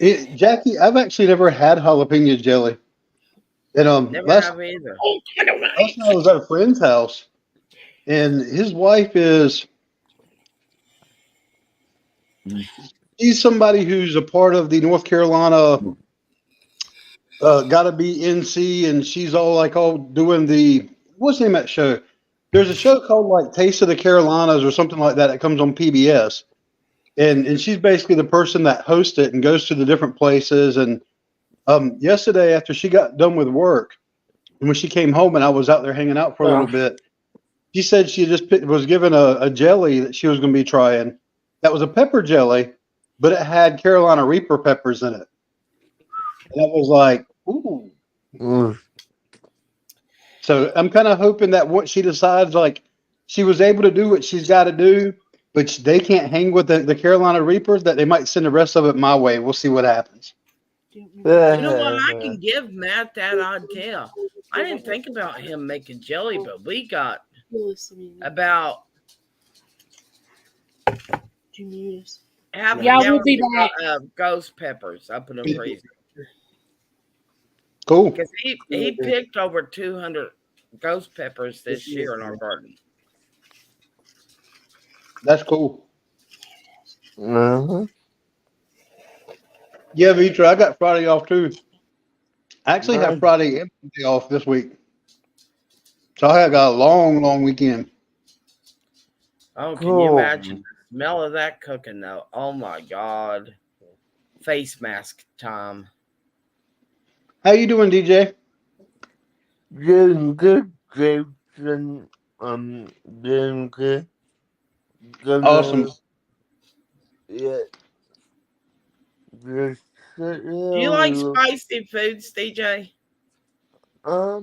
Jackie, I've actually never had jalapeno jelly. And Never last have either. I don't know. night I was at a friend's house, and his wife she's somebody who's a part of the North Carolina Gotta Be NC, and she's all doing what's the name of that show? There's a show called like Taste of the Carolinas or something like that comes on PBS. And she's basically the person that hosts it and goes to the different places. And yesterday, after she got done with work, and when she came home and I was out there hanging out for a little bit, she said she just was given a jelly that she was going to be trying. that was a pepper jelly, but it had Carolina Reaper peppers in it. And I was like, ooh. Mm. So I'm kind of hoping that once she decides, like, she was able to do what she's got to do, but they can't hang with the Carolina Reapers, that they might send the rest of it my way. We'll see what happens. You know what? I can give Matt that idea. I didn't think about him making jelly, but we got about half a Yeah, we'll gallon be back. of ghost peppers up in the freezer. Cool. Because he picked over 200 ghost peppers this year in our garden. That's cool. Uh-huh. Yeah, Vitra, I got Friday off too. I actually have Nice. Friday and Monday off this week. So I got a long, long weekend. Oh, can you Cool. imagine the smell of that cooking though? Oh my God. Face mask time. How you doing, DJ? Doing good, Jason. Doing good. Awesome. Gonna, yeah, just sit Do you like here. spicy foods, DJ? A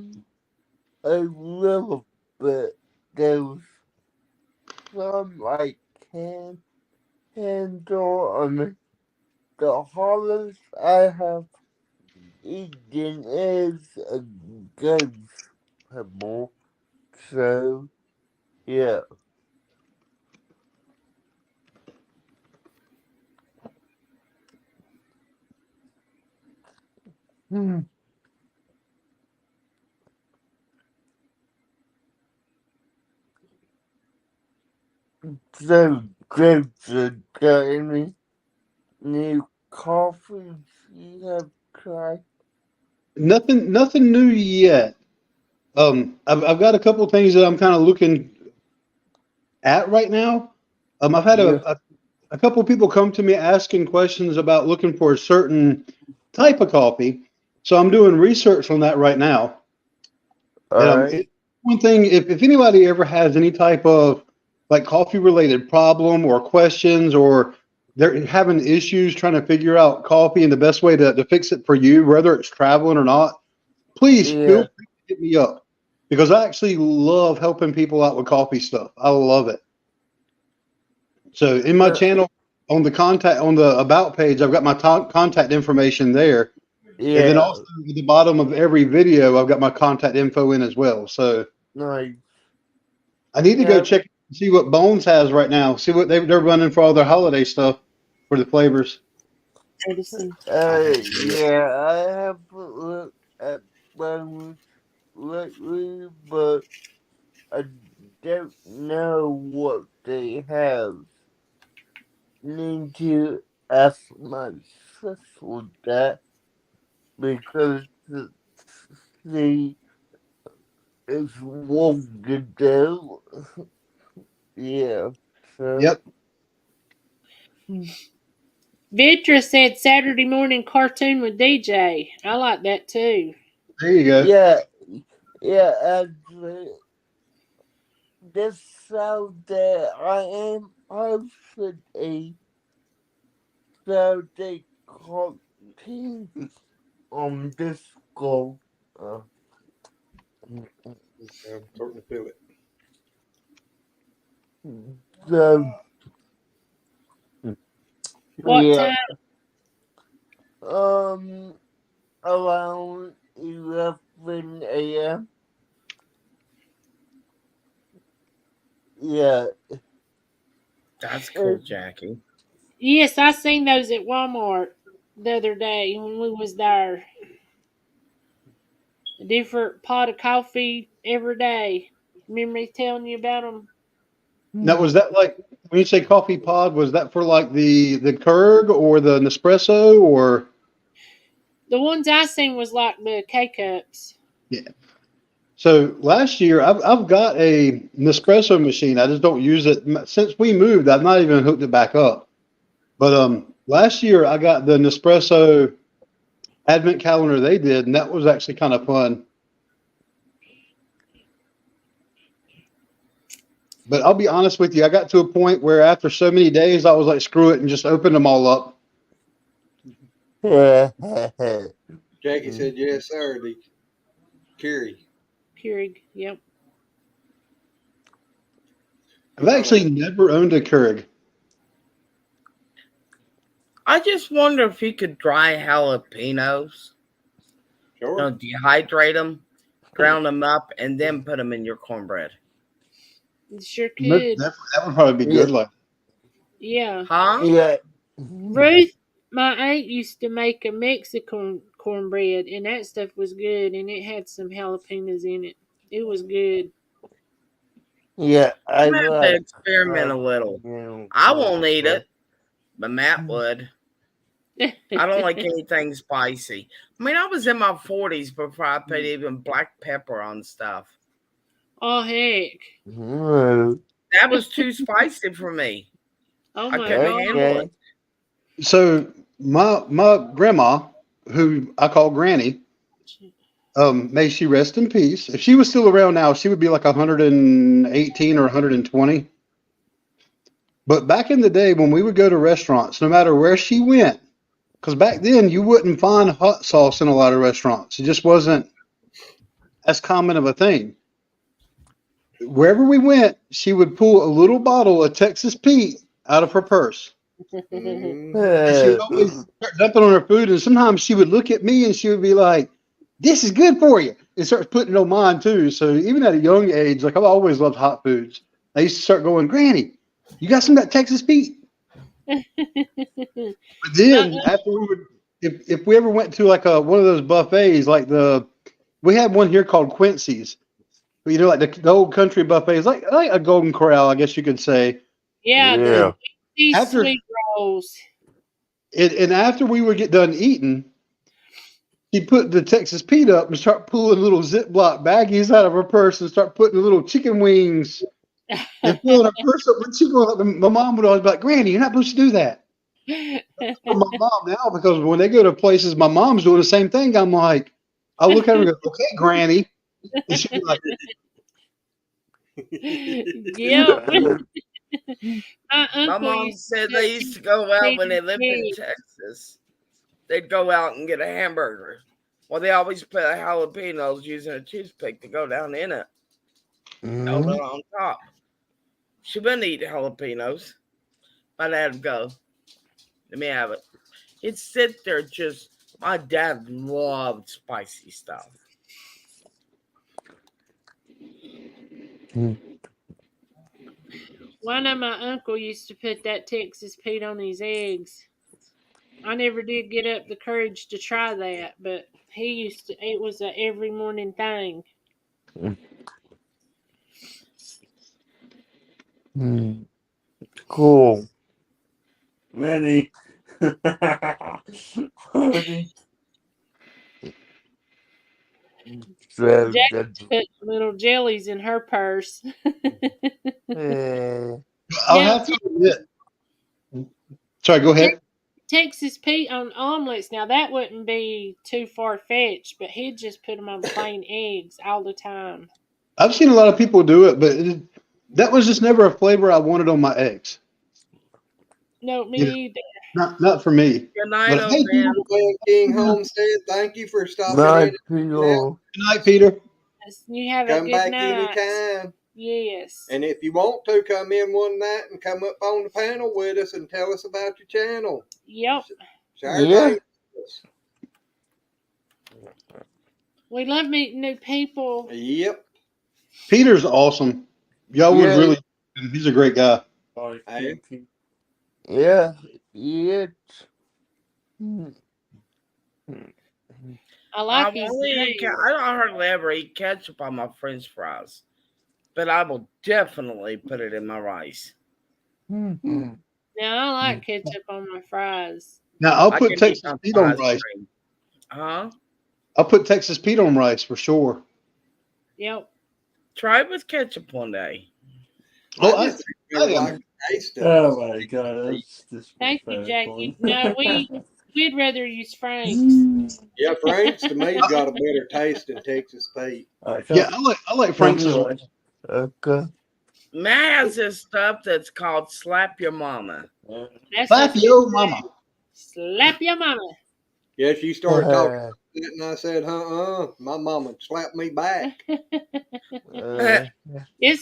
little bit. There's some I can handle on the hardest I have eaten is a good pebble. So, yeah. Hmm. So, Jason, got any new coffees you have tried? Nothing new yet. I've got a couple of things that I'm kind of looking at right now. I've had Yeah. a couple of people come to me asking questions about looking for a certain type of coffee. So I'm doing research on that right now. And Alright. one thing, if anybody ever has any type of like coffee related problem or questions, or they're having issues trying to figure out coffee and the best way to fix it for you, whether it's traveling or not, please feel Yeah. free to hit me up, because I actually love helping people out with coffee stuff. I love it. So in my No, channel, on the about page, I've got my contact information there. And then yeah. also at the bottom of every video, I've got my contact info in as well. So Nice. I need to go Yeah. check and see what Bones has right now. See what they're running for all their holiday stuff for the flavors. Yeah, I have looked at one lately, but I don't know what they have. Need to ask my sister that because she is one to do. Yeah, so. Yep, Vitra said Saturday morning cartoon with DJ. I like that too. there you go. Yeah, yeah, actually, this Saturday I am hosting a Saturday cartoon on Discord. Uh, I'm starting to feel it. so, What yeah, time? around 11 a.m. Yeah, That's cool, Jackie. Yes, I seen those at Walmart the other day when we was there. A different pot of coffee every day. Remember me telling you about them? Now, was that like when you say coffee pod? Was that for like the Keurig or the Nespresso or? The ones I seen was like the K cups. Yeah. So last year, I've got a Nespresso machine. I just don't use it since we moved. I've not even hooked it back up. But last year I got the Nespresso advent calendar they did, and that was actually kind of fun. But I'll be honest with you, I got to a point where after so many days, I was like, screw it, and just opened them all up. Jackie said, yes, sir. The Keurig. Keurig. Yep. I've actually never owned a Keurig. I just wonder if you could dry jalapenos. Sure. Dehydrate them, ground them up, and then put them in your cornbread. Sure That, could. that would probably be good. Like, Yeah. Huh? Yeah. Ruth, my aunt used to make a Mexican cornbread, and that stuff was good, and it had some jalapenos in it. It was good. Yeah, I I'm gonna have to like experiment a little. I won't eat it, but Matt would. I don't like anything spicy. I mean, I was in my 40s before I put even black pepper on stuff. Oh heck! That was too spicy for me. Oh I my couldn't god! handle it. so my grandma, who I call Granny, may she rest in peace. If she was still around now, she would be like 118 or 120. But back in the day when we would go to restaurants, no matter where she went, because back then you wouldn't find hot sauce in a lot of restaurants. It just wasn't as common of a thing. Wherever we went, she would pull a little bottle of Texas Pete out of her purse. Mm. And she would always start dumping on her food. And sometimes she would look at me and she would be like, "This is good for you." And starts putting it on mine too. So even at a young age, like I've always loved hot foods. I used to start going, "Granny, you got some of that Texas Pete?" But then after we would, if we ever went to like one of those buffets, like we had one here called Quincy's. You know, like the old country buffets, like a Golden Corral, I guess you could say. Yeah, Yeah. these After sweet rolls. and after we would get done eating, she put the Texas Pete up and start pulling little Ziploc baggies out of her purse and start putting little chicken wings and filling her purse up with chicken. My mom would always be like, "Granny, you're not supposed to do that." For my mom now, because when they go to places, my mom's doing the same thing. I'm like, I look at her and go, "Okay, Granny," and she'd be like, Yep. My My uncle mom used said to they used to go out when they lived in Pete. Texas. They'd go out and get a hamburger. Well, they always put jalapenos using a toothpick to go down in it. Held it on top. She wouldn't eat jalapenos. My dad would go, "Let me have it." He'd sit there just. My dad loved spicy stuff. Well, I know my uncle used to put that Texas Pete on his eggs. I never did get up the courage to try that, but he used to. It was a every morning thing. Cool. Many. Funny. So Jack that's put little jellies in her purse. I'll Now, have to admit. Sorry, go ahead. Texas Pete on omelets. Now that wouldn't be too far fetched, but he'd just put them on plain eggs all the time. I've seen a lot of people do it, but that was just never a flavor I wanted on my eggs. No, me You know, either. not for me. Good night, But old hey, man. Well, King Homestead, thank you for stopping not in. people. good night, Peter. You have a Come good back night. anytime. Yes. And if you want to, come in one night and come up on the panel with us and tell us about your channel. Yep. Share Yeah. things with us. We love meeting new people. Yep. Peter's awesome. Y'all would Yeah. really. He's a great guy. Hey. Yeah. It. I like I his only name. eat I don't hardly ever eat ketchup on my French fries, but I will definitely put it in my rice. Now I like ketchup on my fries. Now I'll I put can eat Texas on Pete on ice rice. cream. Huh? I'll put Texas Pete on rice for sure. Yep. Try it with ketchup one day. Oh, I just really like the taste of it. Oh my god, that's Thank you, Jackie. No, we'd rather use Frank's. Yeah, Frank's to me's got a better taste than Texas Pete. Yeah, I like Frank's as well. Okay. Matt has this stuff that's called Slap Your Mama. That's Slap what your mama. slap your mama. Yeah, she started talking about that, and I said, my mama slapped me back. It's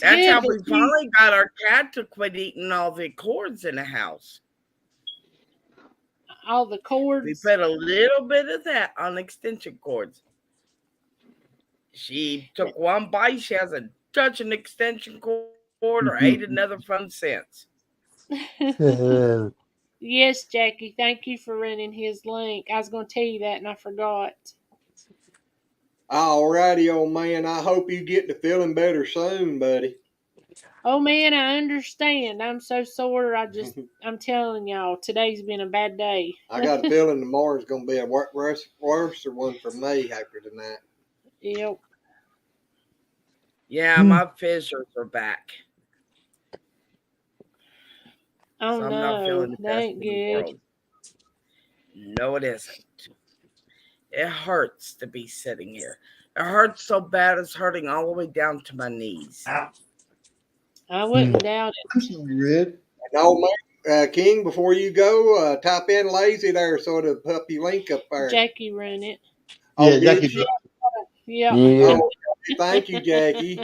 That's good. how But we finally got our cat to quit eating all the cords in the house. all the We cords. put a little bit of that on extension cords. She took one bite. She hasn't touched an extension cord or ate another phone since. Yes, Jackie. Thank you for running his link. I was going to tell you that and I forgot. Alrighty, old man. I hope you get to feeling better soon, buddy. Oh man, I understand. I'm so sore. I'm telling y'all, today's been a bad day. I got a feeling tomorrow's going to be a worse one for me after tonight. Yep. Yeah, my fissures are back. Oh So I'm not no, feeling the that best ain't in the good. world. No, it isn't. It hurts to be sitting here. It hurts so bad it's hurting all the way down to my knees. I wouldn't doubt it. I'm sorry, Red. And old man, King, before you go, type in lazy there so it'll pop your link up there. Jackie run it. Oh, Yeah, did Jackie. she? Yeah. Yeah. Oh, thank you, Jackie.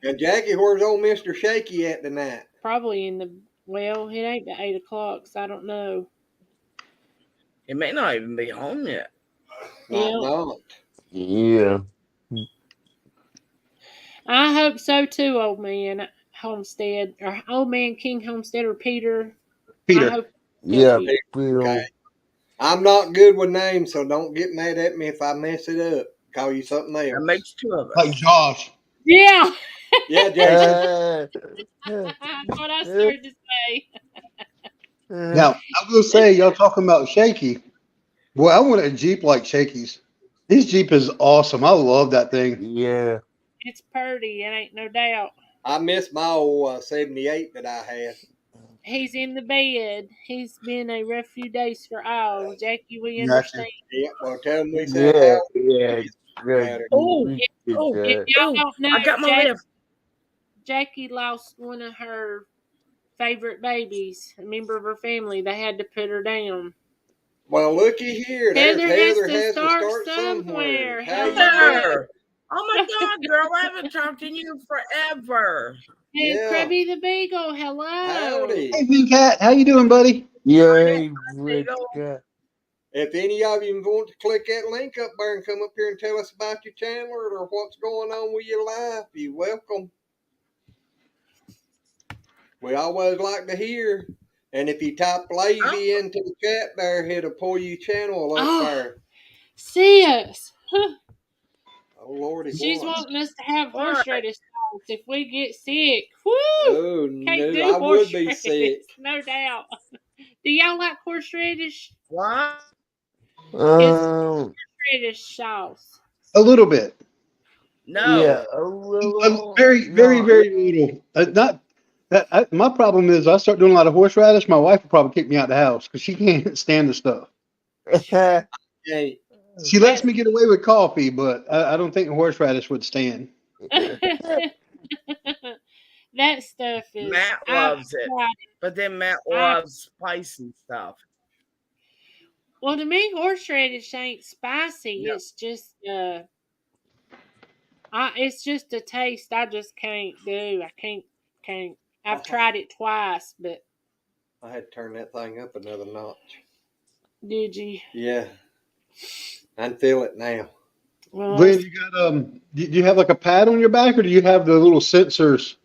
And Jackie, where's old Mr. Shaky at tonight? Probably in the it ain't but 8 o'clock, so I don't know. It may not even be home yet. Not. Yeah. I hope so too, old man Homestead or old man King Homestead or Peter. I Peter. hope Yeah. Peter. Okay. I'm not good with names, so don't get mad at me if I mess it up. Call you something That else. makes two of us. Like Josh. Yeah. Yeah, Jason. That's what I started to say. Now, I will say, y'all talking about Shaky. Boy, I want a Jeep like Shaky's. His Jeep is awesome. I love that thing. Yeah. It's purty, it ain't no doubt. I miss my old 78 that I had. He's in the bed. He's been a rough few days for all. Jackie, we Gotcha. understand. Yeah, well, tell him we said Yeah. how Yeah. better. Oh, We did oh, If that. y'all oh, don't know, I got my lift. Jackie lost one of her favorite babies, a member of her family. They had to put her down. Well, looky here. There's Heather has to start somewhere. How you Hello. There. Oh my God, girl, I haven't talked to you forever. Hey, Yeah. Krabby the Beagle, hello. Howdy. Hey, Big Cat, how you doing, buddy? Yeah. Red Scott. If any of you want to click that link up there and come up here and tell us about your channel or what's going on with your life, you're welcome. We always like to hear. And if you type lazy into the chat there, it'll pull your channel up there. Sis. Oh, Lordy, She's what? wanting us to have What? horseradish sauce if we get sick. Woo! Oh, Can't no, do I would be horseradish, sick. no doubt. Do y'all like horseradish? What? It's Um. horseradish sauce. A little bit. Yeah. No. A little. Very, very, Not. very little. Not that. My problem is I start doing a lot of horseradish. My wife will probably kick me out of the house because she can't stand the stuff. Hey, She lets me get away with coffee, but I don't think horseradish would stand. That stuff is. Matt loves it. But then Matt loves spicy stuff. Well, to me, horseradish ain't spicy. Yep. It's just it's just a taste I just can't do. I can't. I've tried it twice, but I had to turn that thing up another notch. did you? Yeah. I can feel it now. Well, Glenn, you got do you have like a pad on your back, or do you have the little sensors?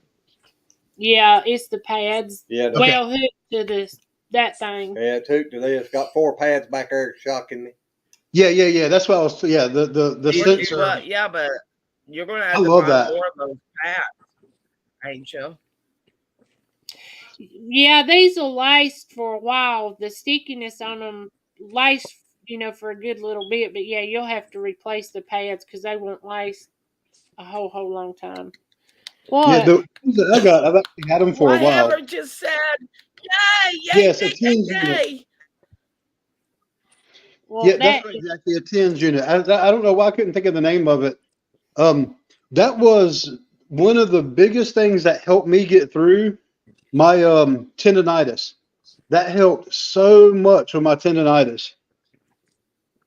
yeah, it's the pads. Yeah. Well hooked to that thing. Yeah, it's hooked to this. Got 4 pads back there shocking me. Yeah. That's what I was. Yeah, the sensor. But yeah, but you're gonna have I to love buy that. more of those pads, ain't you? Yeah, these will last for a while. The stickiness on them lasts, for a good little bit. But yeah, you'll have to replace the pads because they won't last a whole long time. What? Yeah, I've actually had them for a while. Whatever just said. Yay! Yes, a 10 Yay! Well, Yeah, that that's right, exactly a TENS unit. I don't know why I couldn't think of the name of it. That was one of the biggest things that helped me get through my tendonitis. That helped so much with my tendonitis,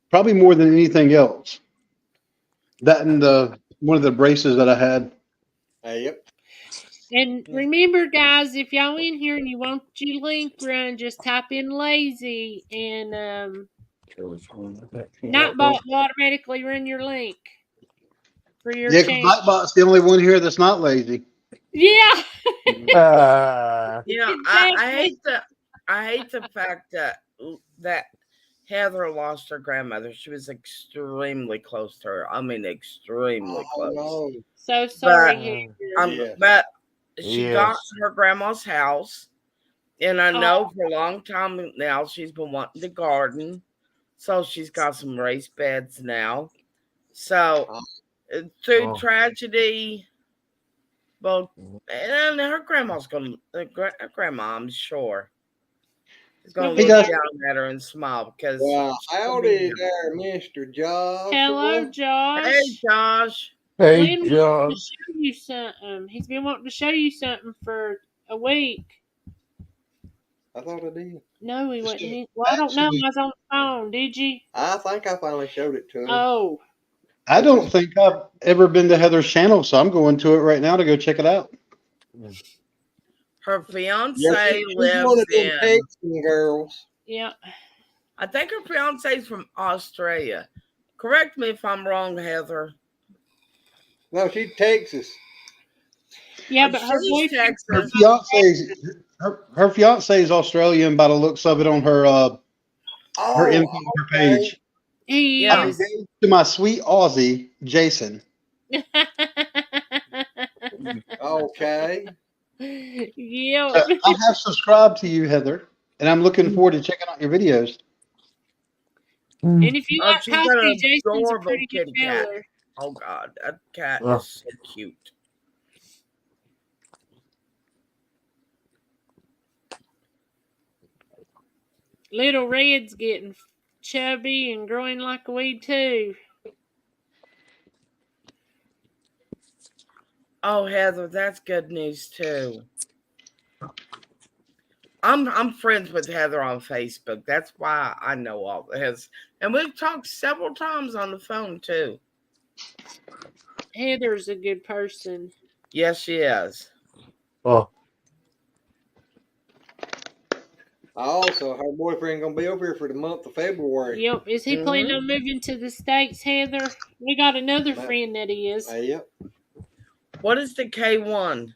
probably more than anything else. That and one of the braces that I had. Yep. and remember, guys, if y'all in here and you want your link run, just type in lazy and Nightbot will automatically run your link for your Yeah, because channel. Nightbot's the only one here that's not lazy. Yeah, Yeah, exactly. I hate the fact that Heather lost her grandmother. She was extremely close to her. I mean, extremely Oh close. no. So But sorry, Heather. Yeah. but she got Yes. her grandma's house, and I Oh, know for a long time now she's been wanting to garden, so she's got some raised beds now. So through Oh. tragedy, well, and her grandma's gonna, her grandma, I'm sure, is gonna Hey look guys, okay. down at her and smile because Well, she's gonna be howdy here. there, Mr. Hello, Joshua. Hey, Josh. Josh. Hey, Glenn wants to John. show you something. He's been wanting to show you something for a week. I thought I did. No, he wasn't. so Well, I don't know. I actually, was on the phone. Did you? I think I finally showed it to him. Oh, I This don't is think I've ever been to Heather's channel, so I'm going to it right now to go check it out. Her yeah, fiance she's one lives of them in, Texan girls. yeah. I think her fiance's from Australia. Correct me if I'm wrong, Heather. No, she's Texas. Yeah, but her She's boyfriend's Her Texas. fiance's her fiance is Australian by the looks of it on her Oh, info on her okay. page. I'm he Yeah. is. engaged to my sweet Aussie, Jason. Okay. Yep. I have subscribed to you, Heather, and I'm looking forward to checking out your videos. And if you Oh, like she's got coffee, an Jason's a adorable pretty good kitty cat. feller. Oh God, that cat Oh. is so cute. Little Red's getting chubby and growing like a weed too. Oh, Heather, that's good news too. I'm friends with Heather on Facebook. That's why I know all this. And we've talked several times on the phone too. Heather's a good person. Yes, she is. Oh. Also, her boyfriend gonna be over here for the month of February. Yep. Is he planning on moving to the States, Heather? We got another friend that is. Yep. What is the K1?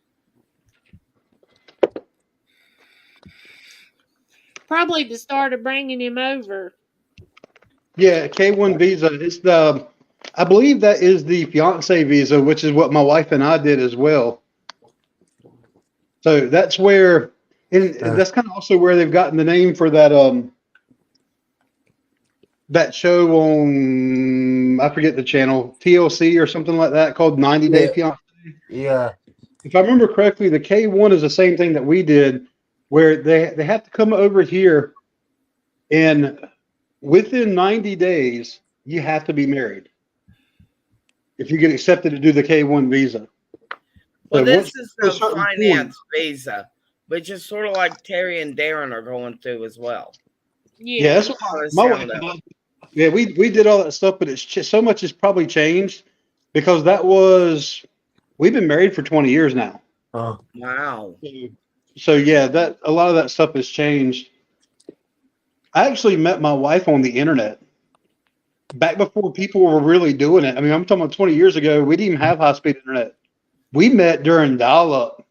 Probably the start of bringing him over. Yeah, K1 visa. It's I believe that is the fiance visa, which is what my wife and I did as well. So that's where, and that's kind of also where they've gotten the name for that show on, I forget the channel, TLC or something like that, called 90 Day Yeah. Fiance. Yeah. If I remember correctly, the K1 is the same thing that we did, where they have to come over here, and within 90 days you have to be married if you get accepted to do the K1 visa. Well, So this once is you hit a the certain point, finance visa, which is sort of like Terry and Darren are going through as well. yeah, Yeah. that's what For the my wife sound and of I. it. Yeah, we did all that stuff, but it's so much has probably changed because we've been married for 20 years now. Oh. Wow. So yeah, that a lot of that stuff has changed. I actually met my wife on the internet back before people were really doing it. I mean, I'm talking about 20 years ago. We didn't even have high speed internet. We met during dial up.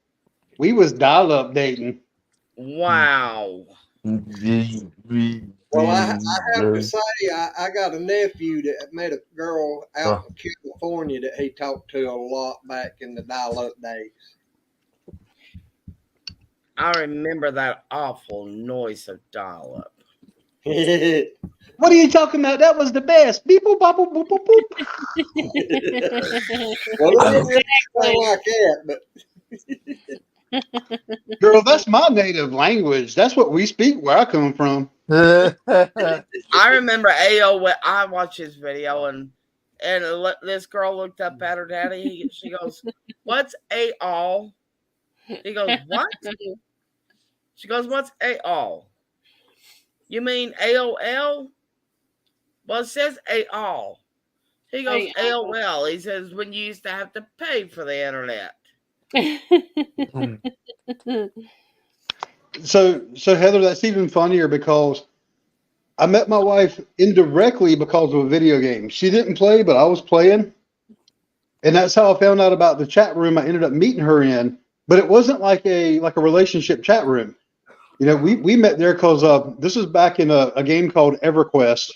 We was dial up dating. Wow. Well, I have to say, I got a nephew that met a girl out in California that he talked to a lot back in the dial-up days. I remember that awful noise of dial up. What are you talking about? That was the best. Beep boop bop boop boop boop boop. Well, it didn't really Exactly. sound like that, but Girl, that's my native language. That's what we speak where I come from. I remember AOL. I watched his video and this girl looked up at her daddy. She goes, "What's AOL?" He goes, "What?" She goes, "What's AOL? You mean AOL?" Well, it says AOL. He goes, AOL. He says, when you used to have to pay for the internet. So Heather, that's even funnier because I met my wife indirectly because of a video game. She didn't play, but I was playing. And that's how I found out about the chat room I ended up meeting her in. But it wasn't like a relationship chat room. You know, we met there because this was back in a game called EverQuest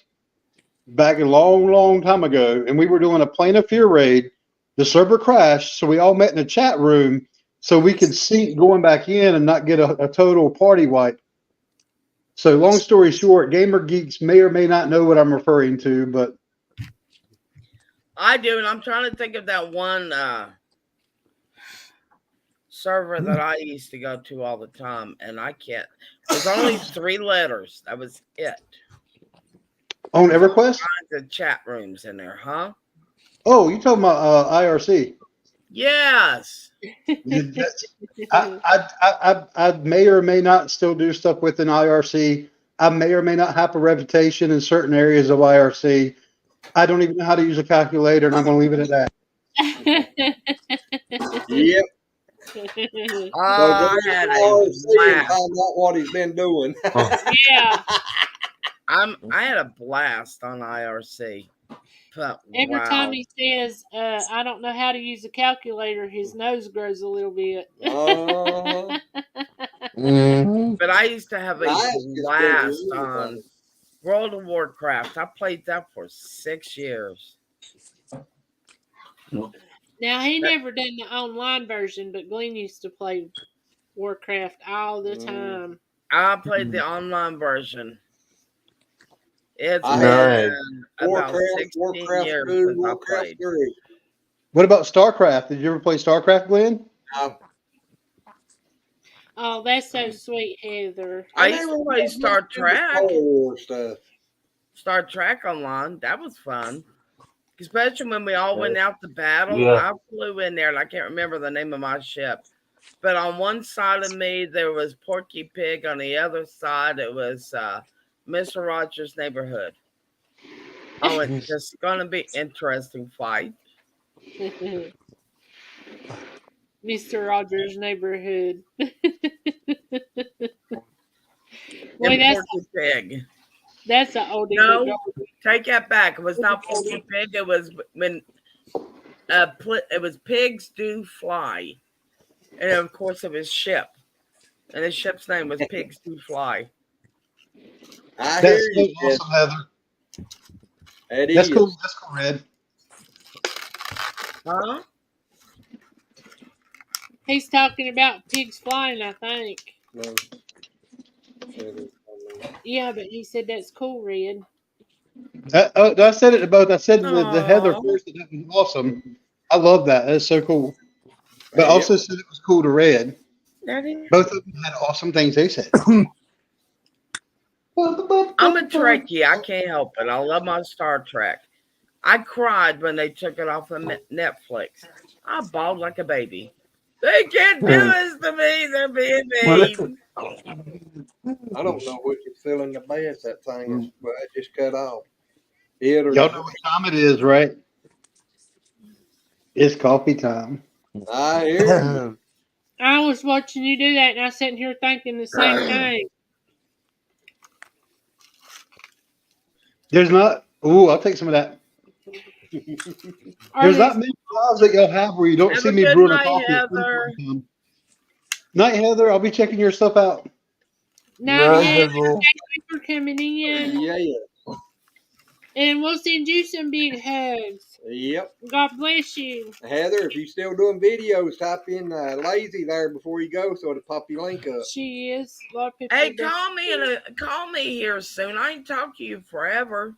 back a long time ago, and we were doing a Plane of Fear raid. The server crashed, so we all met in a chat room so we could sync going back in and not get a total party wipe. So long story short, gamer geeks may or may not know what I'm referring to, but I do, and I'm trying to think of that one server that I used to go to all the time, and I can't. There's only 3 letters. That was it. on There's all EverQuest. kinds of chat rooms in there, huh? Oh, you talking about IRC? Yes. I may or may not still do stuff with an IRC. I may or may not have a reputation in certain areas of IRC. I don't even know how to use a calculator, and I'm going to leave it at that. Yep. I had a and blast. find out what he's been doing. Yeah. I had a blast on IRC. But Every wow. time he says, I don't know how to use a calculator, his nose grows a little bit. But I used to have a blast really on World of Warcraft. I played that for 6 years. Now, he never done the online version, but Glenn used to play Warcraft all the time. I played the online version. It's I been had about 16 years 2, since I Warcraft played. 3. What about StarCraft? Did you ever play StarCraft, Glenn? No. Oh, that's so sweet, Heather. I used to play Star Trek. Stuff. Star Trek online. That was fun. Especially when we all went out to battle. Yeah. I flew in there and I can't remember the name of my ship. But on one side of me, there was Porky Pig. On the other side, it was Mr. Rogers' Neighborhood. Oh, it's just going to be interesting fight. Mr. Rogers' Neighborhood. Wait, Porky Pig. That's an oldie. No, take that back. It was not Porky Pig. It was when it was Pigs Do Fly. And of course, it was ship. And the ship's name was Pigs Do Fly. That's so awesome, Heather. That's cool. That's cool, Red. Huh? He's talking about pigs flying, I think. No. Yeah, but he said that's cool, Red. I said it to both. I said the Heather first. That was awesome. I love that. That's so cool. But also said it was cool to Red. Both of them had awesome things they said. I'm a Trekkie. I can't help it. I love my Star Trek. I cried when they took it off of Netflix. I bawled like a baby. They can't do this to me. They're being mean. I don't know which is filling the best. That thing is, but it just cut off. Y'all know what time it is, right? It's coffee time. I hear you. I was watching you do that, and I was sitting here thinking the same thing. There's not. Ooh, I'll take some of that. There's not many jobs that y'all have where you don't see me brewing a coffee. Heather. Night, Heather. I'll be checking your stuff out. Night, Heather. Thank you for coming in. Yeah. And we'll send you some big hugs. Yep. God bless you. Heather, if you're still doing videos, type in lazy there before you go so it'll pop your link up. She is. A lot of people hey, call me here soon. I ain't talked to you forever.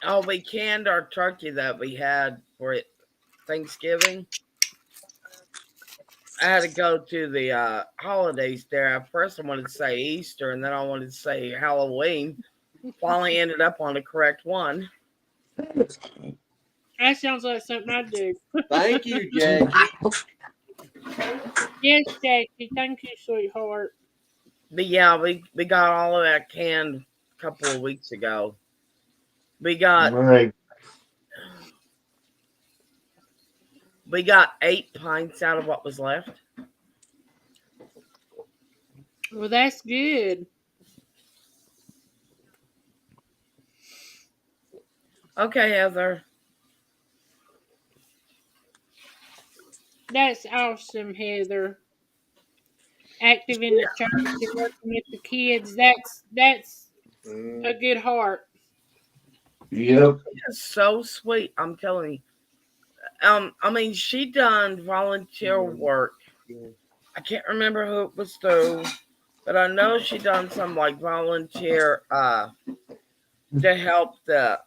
Oh, we canned our turkey that we had for it Thanksgiving. I had to go to the holidays there. At first, I wanted to say Easter, and then I wanted to say Halloween. Finally, ended up on the correct one. That sounds like something I'd do. Thank you, Jackie. Yes, Jackie. Thank you, sweetheart. But yeah, we got all of that canned a couple of weeks ago. We got Right. 8 pints out of what was left. Well, that's good. Okay, Heather. That's awesome, Heather. Active in the church and working with the kids. That's a good heart. Yep. It's so sweet. I'm telling you. I mean, she done volunteer work. I can't remember who it was through, but I know she done some like volunteer to help the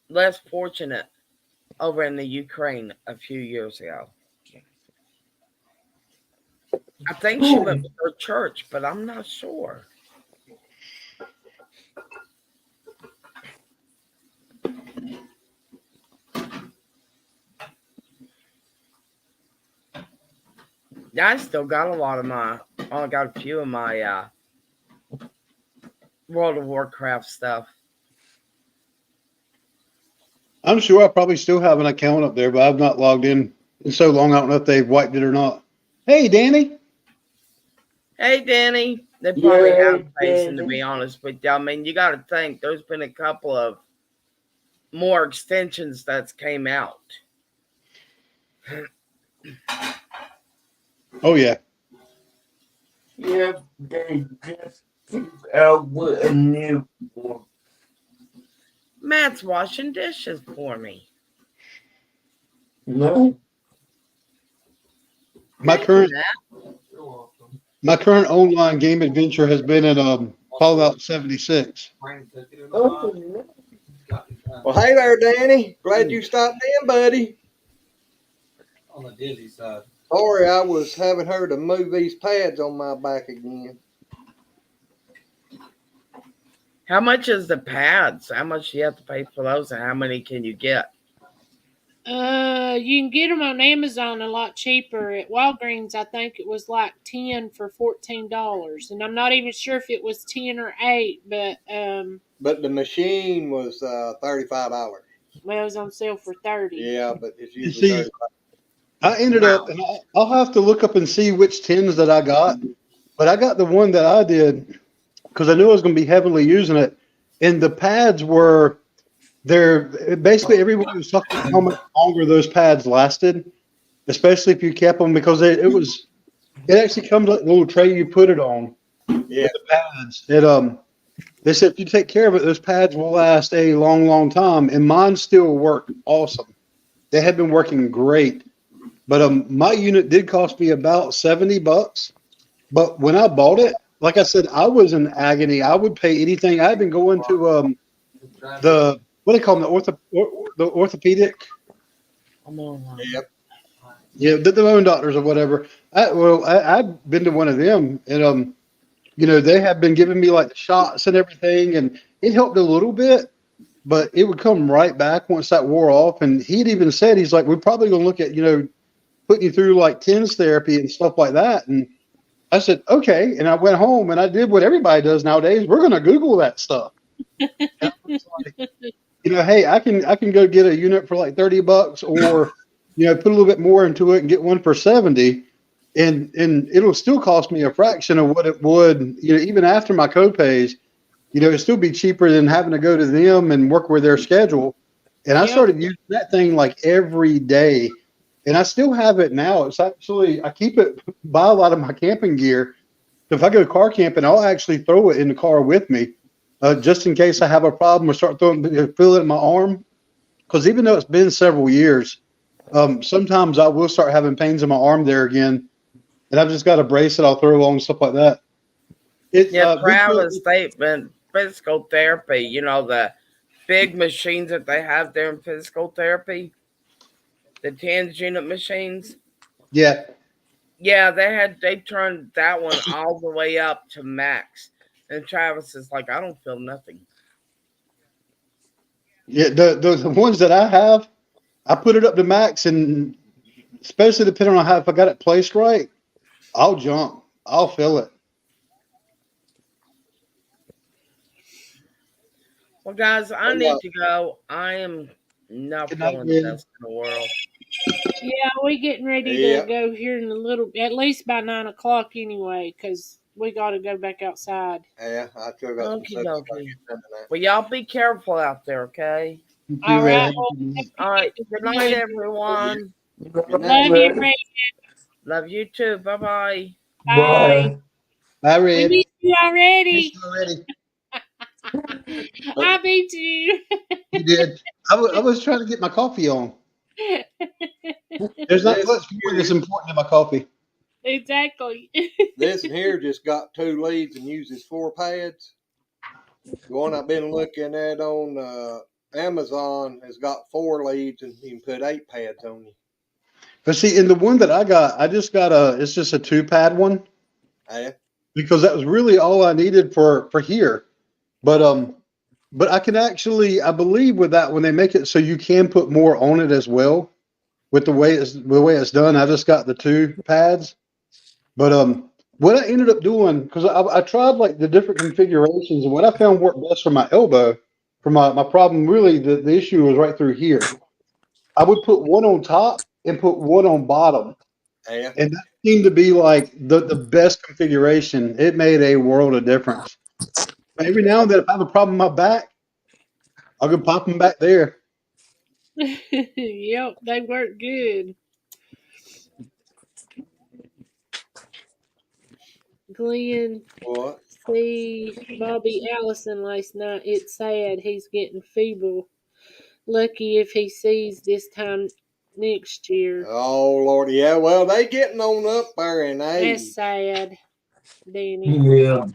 less fortunate over in the Ukraine a few years ago. I think she went with her church, but I'm not sure. Yeah, I still got a lot of my. I got a few of my World of Warcraft stuff. I'm sure I probably still have an account up there, but I've not logged in so long. I don't know if they've wiped it or not. Hey, Danny. Hey, Danny. They probably have Yay, facing, to Danny. be honest with you. I mean, you got to think there's been a couple of more extensions that's came out. Oh yeah. Yep. They just came out with a new one. Matt's washing dishes for me. No. My Thank current you, my current online game adventure has been in Fallout 76. Oh, no. Well, hey there, Danny. Glad you stopped in, buddy. On the dizzy side. Sorry, I was having her to move these pads on my back again. How much is the pads? How much do you have to pay for those, and how many can you get? You can get them on Amazon a lot cheaper. At Walgreens, I think it was like 10 for $14, and I'm not even sure if it was 10 or 8, but But the machine was $35. well, it was on sale for 30. Yeah, but it's You usually see, 35. I ended up, Wow. and I'll have to look up and see which tins that I got, but I got the one that I did because I knew I was going to be heavily using it. And the pads were there. Basically, everyone was talking about how much longer those pads lasted, especially if you kept them because it actually comes like a little tray you put it on. Yeah. With the pads. They said if you take care of it, those pads will last a long, long time. And mine still work awesome. They had been working great. But my unit did cost me about $70. But when I bought it, like I said, I was in agony. I would pay anything. I had been going to the what do they call them, the orthopedic, Yep. yeah, the loan doctors or whatever. I'd been to one of them, and they have been giving me like shots and everything, and it helped a little bit, but it would come right back once that wore off. And he'd even said, he's like, we're probably going to look at putting you through like TENS therapy and stuff like that. And I said, okay. And I went home and I did what everybody does nowadays. We're going to Google that stuff. And I was like, hey, I can go get a unit for like $30 or, put a little bit more into it and get one for 70. And it'll still cost me a fraction of what it would, even after my copays, it'd still be cheaper than having to go to them and work with their schedule. And I started using that thing like every day. And I still have it now. It's actually, I keep it by a lot of my camping gear. If I go car camping, I'll actually throw it in the car with me, just in case I have a problem or feel it in my arm. Because even though it's been several years, sometimes I will start having pains in my arm there again. And I've just got a brace that I'll throw on, stuff like that. Travis statement, physical therapy, the big machines that they have there in physical therapy, the TANS unit machines. Yeah. Yeah, they turned that one all the way up to max. And Travis is like, I don't feel nothing. Yeah, the ones that I have, I put it up to max, and especially depending on how if I got it placed right, I'll jump. I'll feel it. Well, guys, I I'm need to go. I am not Good night, feeling the Red. best in the world. Yeah, we getting ready to yeah, go here in a little, at least by 9 o'clock anyway, because we got to go back outside. yeah. I still got some Okie stuff to dokie. get done tonight. Well, y'all be careful out there, okay? You too, All right. Red. Well, have All right. a Good good night, one. everyone. Good night. Love you, Ray. Love you too. Bye bye. Bye. Bye. Bye, We Red. missed you Miss already. you already. I beat you. You did. I was trying to get my coffee on. There's not This much more that's important than my coffee. Exactly. this and here just got 2 leads and uses 4 pads. The one I've been looking at on Amazon has got 4 leads and you can put 8 pads on you. But see, in the one that I got, I just got it's just a 2 pad one Yeah, because that was really all I needed for here. But I can actually, I believe with that when they make it so you can put more on it as well with the way it's done. I just got the 2 pads. But what I ended up doing because I tried like the different configurations and what I found worked best for my elbow for my problem really the issue was right through here. I would put one on top and put one on bottom. yeah. And that seemed to be like the best configuration. It made a world of difference. Every now and then, if I have a problem with my back, I'll go pop them back there. Yep, they work good. Glenn, What? see Bobby Allison last night. It's sad he's getting feeble. Lucky if he sees this time next year. Oh Lord, yeah. Well, they getting on up there in That's age. sad, Danny. Yeah.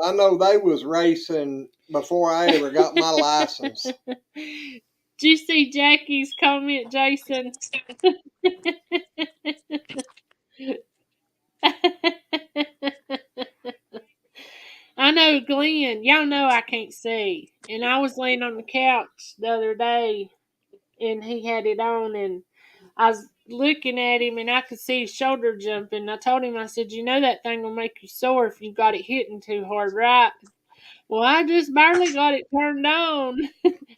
I know they was racing before I ever got my license. Did you see Jackie's comment, Jason? I know Glenn. Y'all know I can't see. And I was laying on the couch the other day and he had it on and I was looking at him and I could see his shoulder jumping. I told him, I said, you know that thing will make you sore if you got it hitting too hard, right? Well, I just barely got it turned on.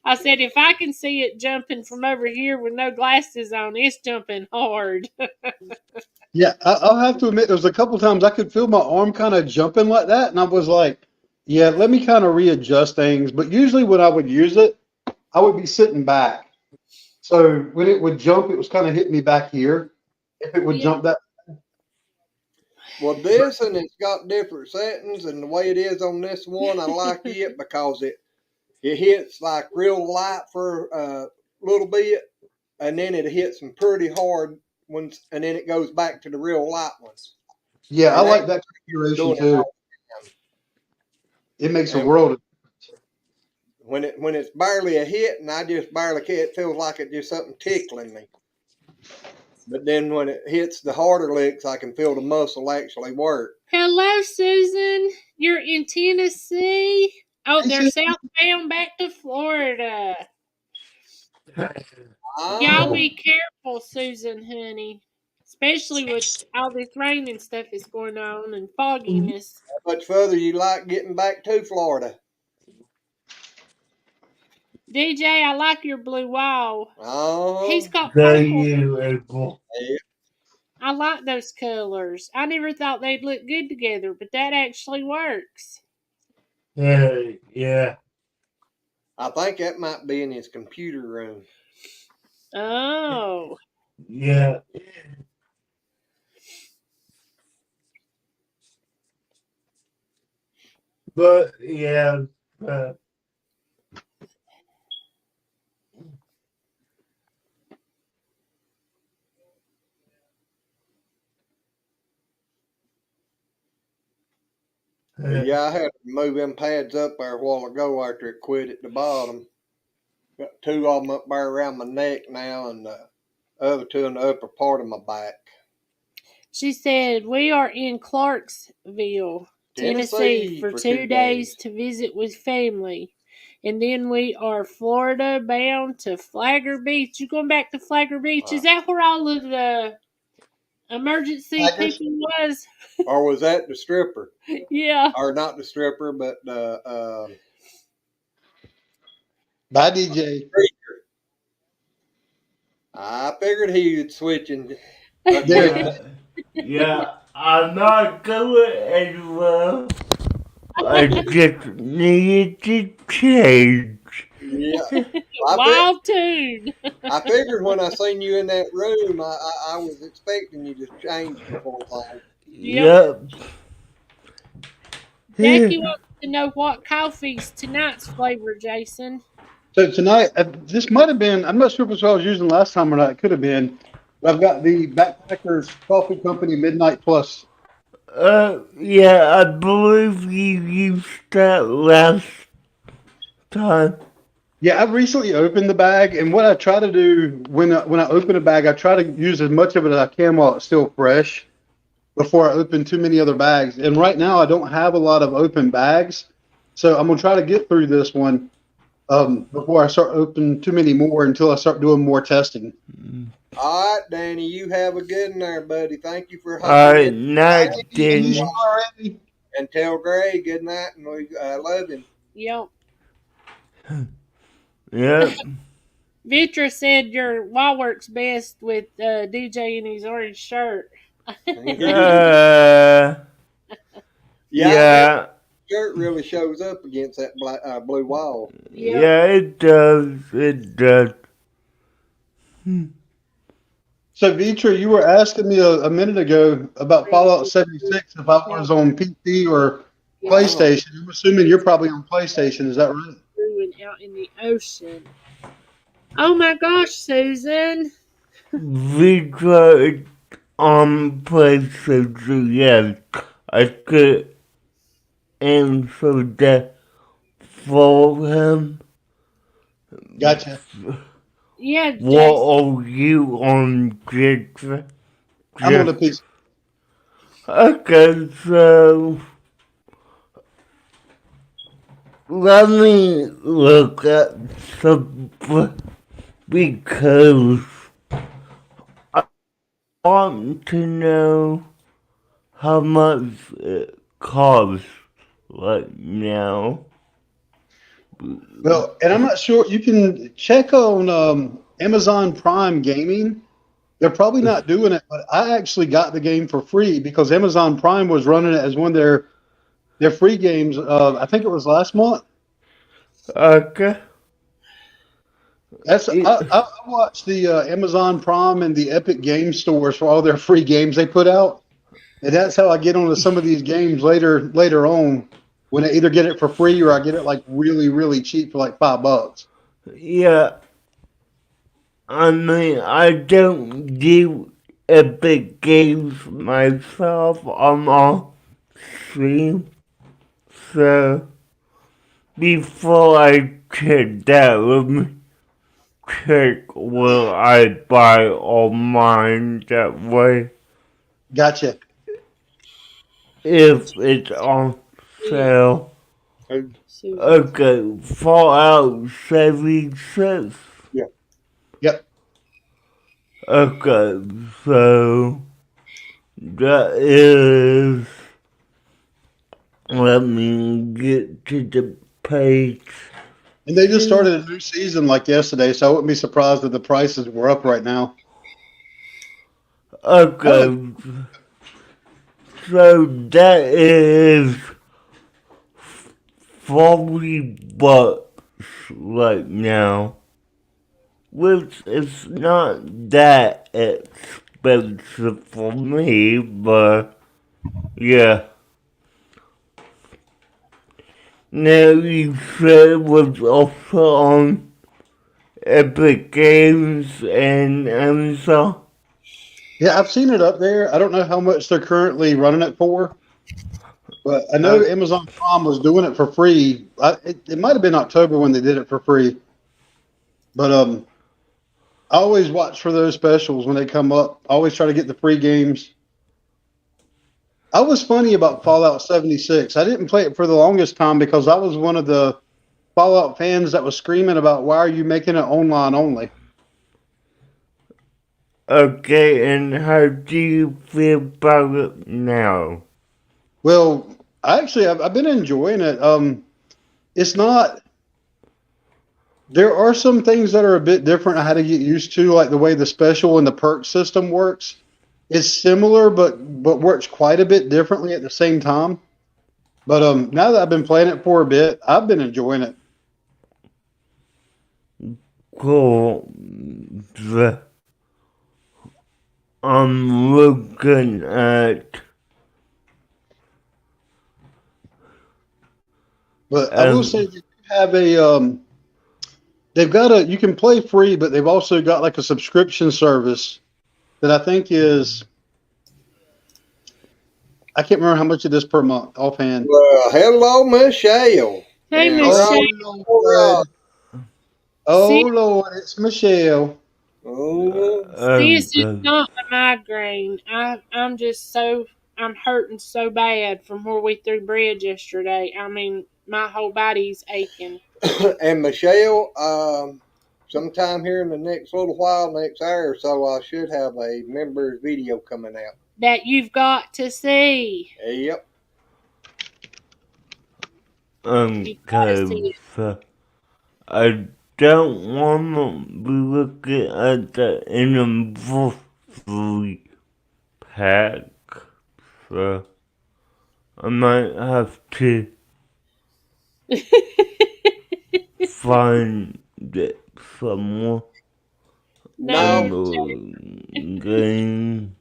I said, if I can see it jumping from over here with no glasses on, it's jumping hard. Yeah, I'll have to admit, there was a couple times I could feel my arm kind of jumping like that, and I was like, "Yeah, let me kind of readjust things." But usually, when I would use it, I would be sitting back. So when it would jump, it was kind of hitting me back here. If it would Yeah. jump that, Well, this and it's got different settings, and the way it is on this one, I like it because it hits like real light for a little bit, and then it hits them pretty hard ones, and then it goes back to the real light ones. yeah, I And they like that configuration doing it too. all the time. It makes a And world of. when it's barely a hit, and I just barely can, it feels like it just something tickling me. But then when it hits the harder licks, I can feel the muscle actually work. Hello, Susan. You're in Tennessee? Oh, Hey, they're sis, southbound back to Florida. Y'all Ah, be careful, Susan, honey. Especially with all this rain and stuff that's going on and fogginess. how much further you like getting back to Florida? DJ, I like your blue wall. He's Oh, got Thank purple. you, April. yeah. I like those colors. I never thought they'd look good together, but that actually works. Hey, yeah. I think that might be in his computer room. Oh. Yeah. But yeah. Uh, But yeah, I had to move them pads up there a while ago after it quit at the bottom. Got two of them up there around my neck now, and the other two in the upper part of my back. She said, "We are in Clarksville, Tennessee for 2 days to visit with family. And then we are Florida bound to Flagler Beach." You going back to Flagler Beach? Is that where all of the emergency Tigers? people was? Or was that the stripper? Yeah. Or not the stripper, but the Bye, DJ. preacher. I figured he would switching There. again. Yeah, I'm not going anywhere. I just needed to change. Yeah, I, Wild tune. I figured when I seen you in that room, I was expecting you to change before long. Yep. Yep. Jackie wants to know what coffee's tonight's flavor, Jason. So tonight, this might have been, I'm not sure if it's what I was using last time or not. It could have been. But I've got the Backpackers Coffee Company Midnight Plus. Yeah, I believe you used that last time. Yeah, I've recently opened the bag, and what I try to do when I open a bag, I try to use as much of it as I can while it's still fresh before I open too many other bags. And right now, I don't have a lot of open bags, so I'm gonna try to get through this one before I start opening too many more until I start doing more testing. All right, Danny, you have a good one there, buddy. Thank you for hopping Alright, in. night, You Danny. already? And tell Gray good night, and we love him. Yep. Yep. Vitra said your wall works best with DJ in his orange shirt. Uh, yeah. That shirt really shows up against that blue wall. Yep. Yeah, it does. It does. So, Vitra, you were asking me a minute ago about Fallout 76 if I was on PC or PlayStation. I'm assuming you're probably on PlayStation. Is that right? And out in the ocean. Oh my gosh, Susan. Vitra on PlayStation, yes. I could answer that for him. Gotcha. Yeah, What Jason. are you on, Vitra? I'm on the PC. Okay, so let me look at some because I want to know how much it costs right now. Well, and I'm not sure. You can check on Amazon Prime Gaming. They're probably not doing it, but I actually got the game for free because Amazon Prime was running it as one of their free games. I think it was last month. Okay. I watched the Amazon Prime and the Epic Game Stores for all their free games they put out, and that's how I get onto some of these games later on when I either get it for free or I get it like really really cheap for like $5. Yeah, I mean, I don't do Epic Games myself on my stream, so before I check that, let me check what I buy online that way Gotcha. if it's on sale. Susan. Okay, Fallout 76. Yep. Okay, so that is. Let me get to the page. And they just started a new season like yesterday, so I wouldn't be surprised if the prices were up right now. Okay, so that is $40 right now, which is not that expensive for me, but yeah. Now you said it was also on Epic Games and Amazon. Yeah, I've seen it up there. I don't know how much they're currently running it for, but I know Amazon Prime was doing it for free. It might have been October when they did it for free. But I always watch for those specials when they come up. I always try to get the free games. I was funny about Fallout 76. I didn't play it for the longest time because I was one of the Fallout fans that was screaming about why are you making it online only? Okay, and how do you feel about it now? Well, I've been enjoying it. It's not. There are some things that are a bit different. I had to get used to, like the way the special and the perk system works. It's similar, but works quite a bit differently at the same time. But now that I've been playing it for a bit, I've been enjoying it. Cool. I'm looking at But I will say that you have a they've got a you can play free, but they've also got like a subscription service that I think is I can't remember how much it is per month offhand. Well, hello, Michelle. Hey, And Michelle. Oh Lord, oh See, Lord, it's Michelle. Oh, this is not a migraine. I'm just so I'm hurting so bad from where we threw bread yesterday. I mean, my whole body's aching. and Michelle, sometime here in the next little while, next hour or so, I should have a members video coming out. That you've got to see. Yep. You gotta see it. so I don't want to be looking at the anniversary pack, so I might have to find it somewhere in No, the game.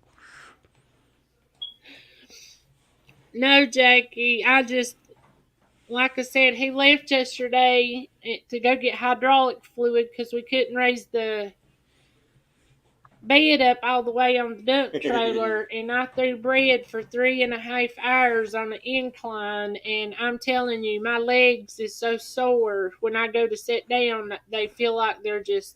no, Jackie. I just like I said, he left yesterday to go get hydraulic fluid because we couldn't raise the bed up all the way on the dump trailer, and I threw bread for 3.5 hours on the incline, and I'm telling you, my legs is so sore when I go to sit down, they feel like they're just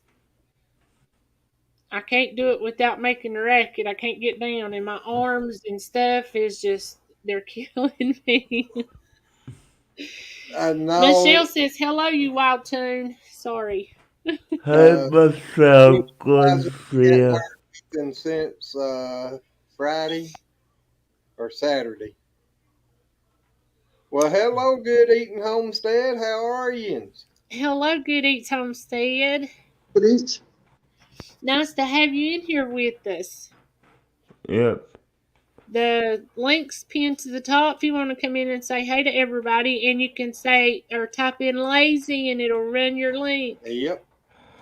I can't do it without making a racket. I can't get down, and my arms and stuff is just they're killing me. I Michelle know. says, "Hello, you wild tune." Sorry. Hey, You myself, guys good have see been at ya. work since Friday or Saturday. Well, hello, Good Eating Homestead. How are you? Hello, Good Eats Homestead. It is. Nice to have you in here with us. Yep. The link's pinned to the top if you want to come in and say hey to everybody, and you can say or type in lazy and it'll run your link. Yep.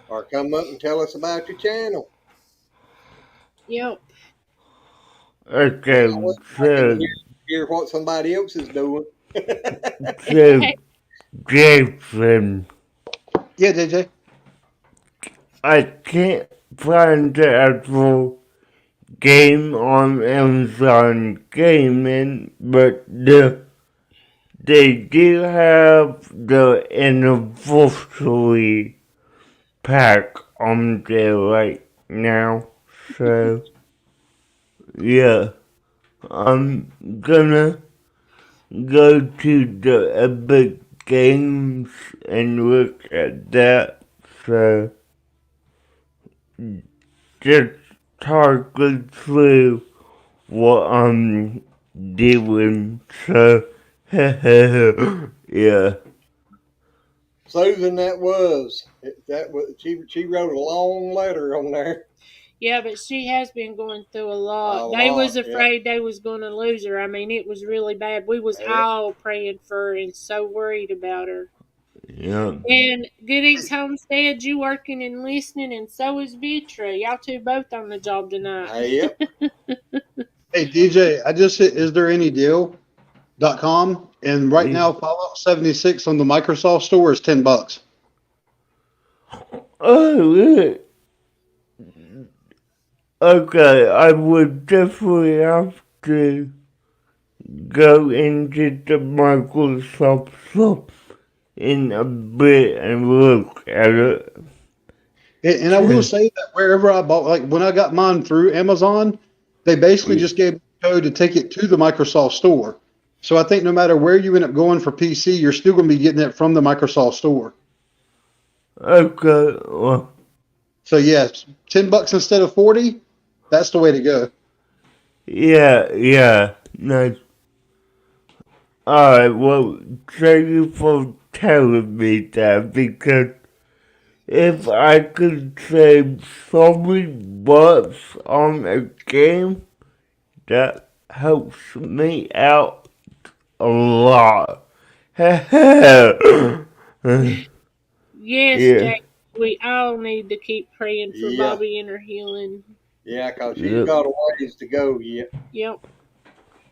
Or come up and tell us about your channel. Yep. Okay, I can so, hear what somebody else is doing. so, Jason, Yeah, JJ. I can't find the actual game on Amazon Gaming, but they do have the anniversary pack on there right now. So, yeah, I'm gonna go to the Epic Games and look at that. So, just talking through what I'm doing. So, yeah. Susan, that was she wrote a long letter on there. Yeah, but she has been going through a A lot. They was lot, yeah. afraid they was going to lose her. I mean, it was really bad. We was Yeah. all praying for her and so worried about her. Yeah. And Good Eats Homestead, you working and listening, and so is Vitra. Y'all two both on the job tonight. Yep. Hey DJ, I just hit is there any deal.com and right Yeah. now Fallout 76 on the Microsoft store is $10. Oh, really? Okay, I would definitely have to go into the Microsoft shop in a bit and look at it. And I will say that wherever I bought, like when I got mine through Amazon, they basically just gave me a code to take it to the Microsoft store. So I think no matter where you end up going for PC, you're still going to be getting it from the Microsoft store. Okay. Well, So yes, $10 instead of 40. That's the way to go. yeah. Nice. Alright, well, thank you for telling me that because if I could save $40 on a game, that helps me out a lot. Yes, Yeah. Jack. We all need to keep praying for Yeah, Bobby and her healing. yeah, 'cause she's Yep. got a ways to go yet. Yep,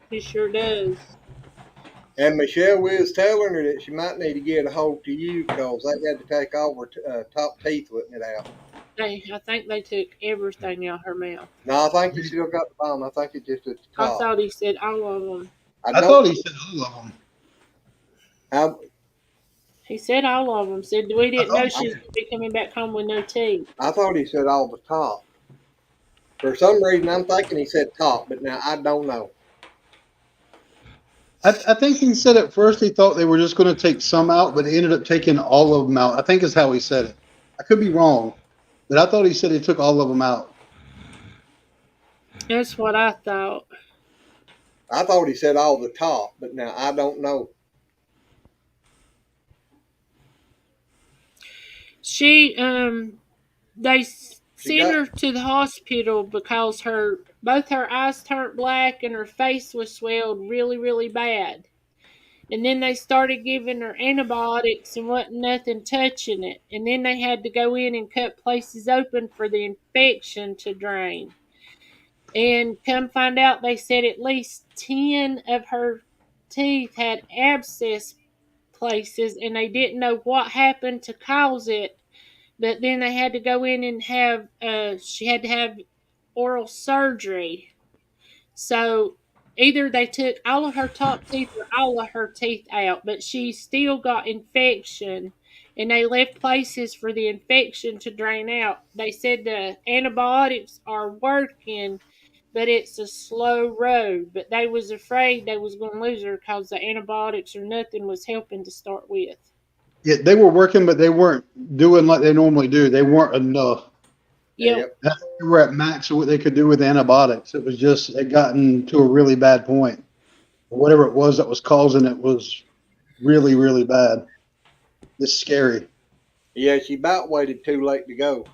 he sure does. And Michelle was telling her that she might need to get a hold to you because they had to take all her top teeth letting it out. I think they took everything out her mouth. No, I think they still got the bone. I think it's just at the I top. thought he said all of them. I I don't. thought he said all of them. I, He said all of them. Said we I didn't thought know he she was said. going to be coming back home with no teeth. I thought he said all the top. For some reason, I'm thinking he said top, but now I don't know. I think he said at first he thought they were just going to take some out, but he ended up taking all of them out. I think is how he said it. I could be wrong, but I thought he said he took all of them out. That's what I thought. I thought he said all the top, but now I don't know. She they She sent got. her to the hospital because both her eyes turned black and her face was swelled really, really bad. And then they started giving her antibiotics and wasn't nothing touching it. And then they had to go in and cut places open for the infection to drain. And come find out, they said at least 10 of her teeth had abscess places, and they didn't know what happened to cause it. But then they had to go in and she had to have oral surgery. So either they took all of her top teeth or all of her teeth out, but she still got infection, and they left places for the infection to drain out. They said the antibiotics are working, but it's a slow road. But they was afraid they was going to lose her because the antibiotics or nothing was helping to start with. Yeah, they were working, but they weren't doing like they normally do. They weren't enough. Yep. Yep. They were at max of what they could do with antibiotics. It was just it gotten to a really bad point. Whatever it was that was causing it was really, really bad. It's scary. Yeah, she about waited too late to go.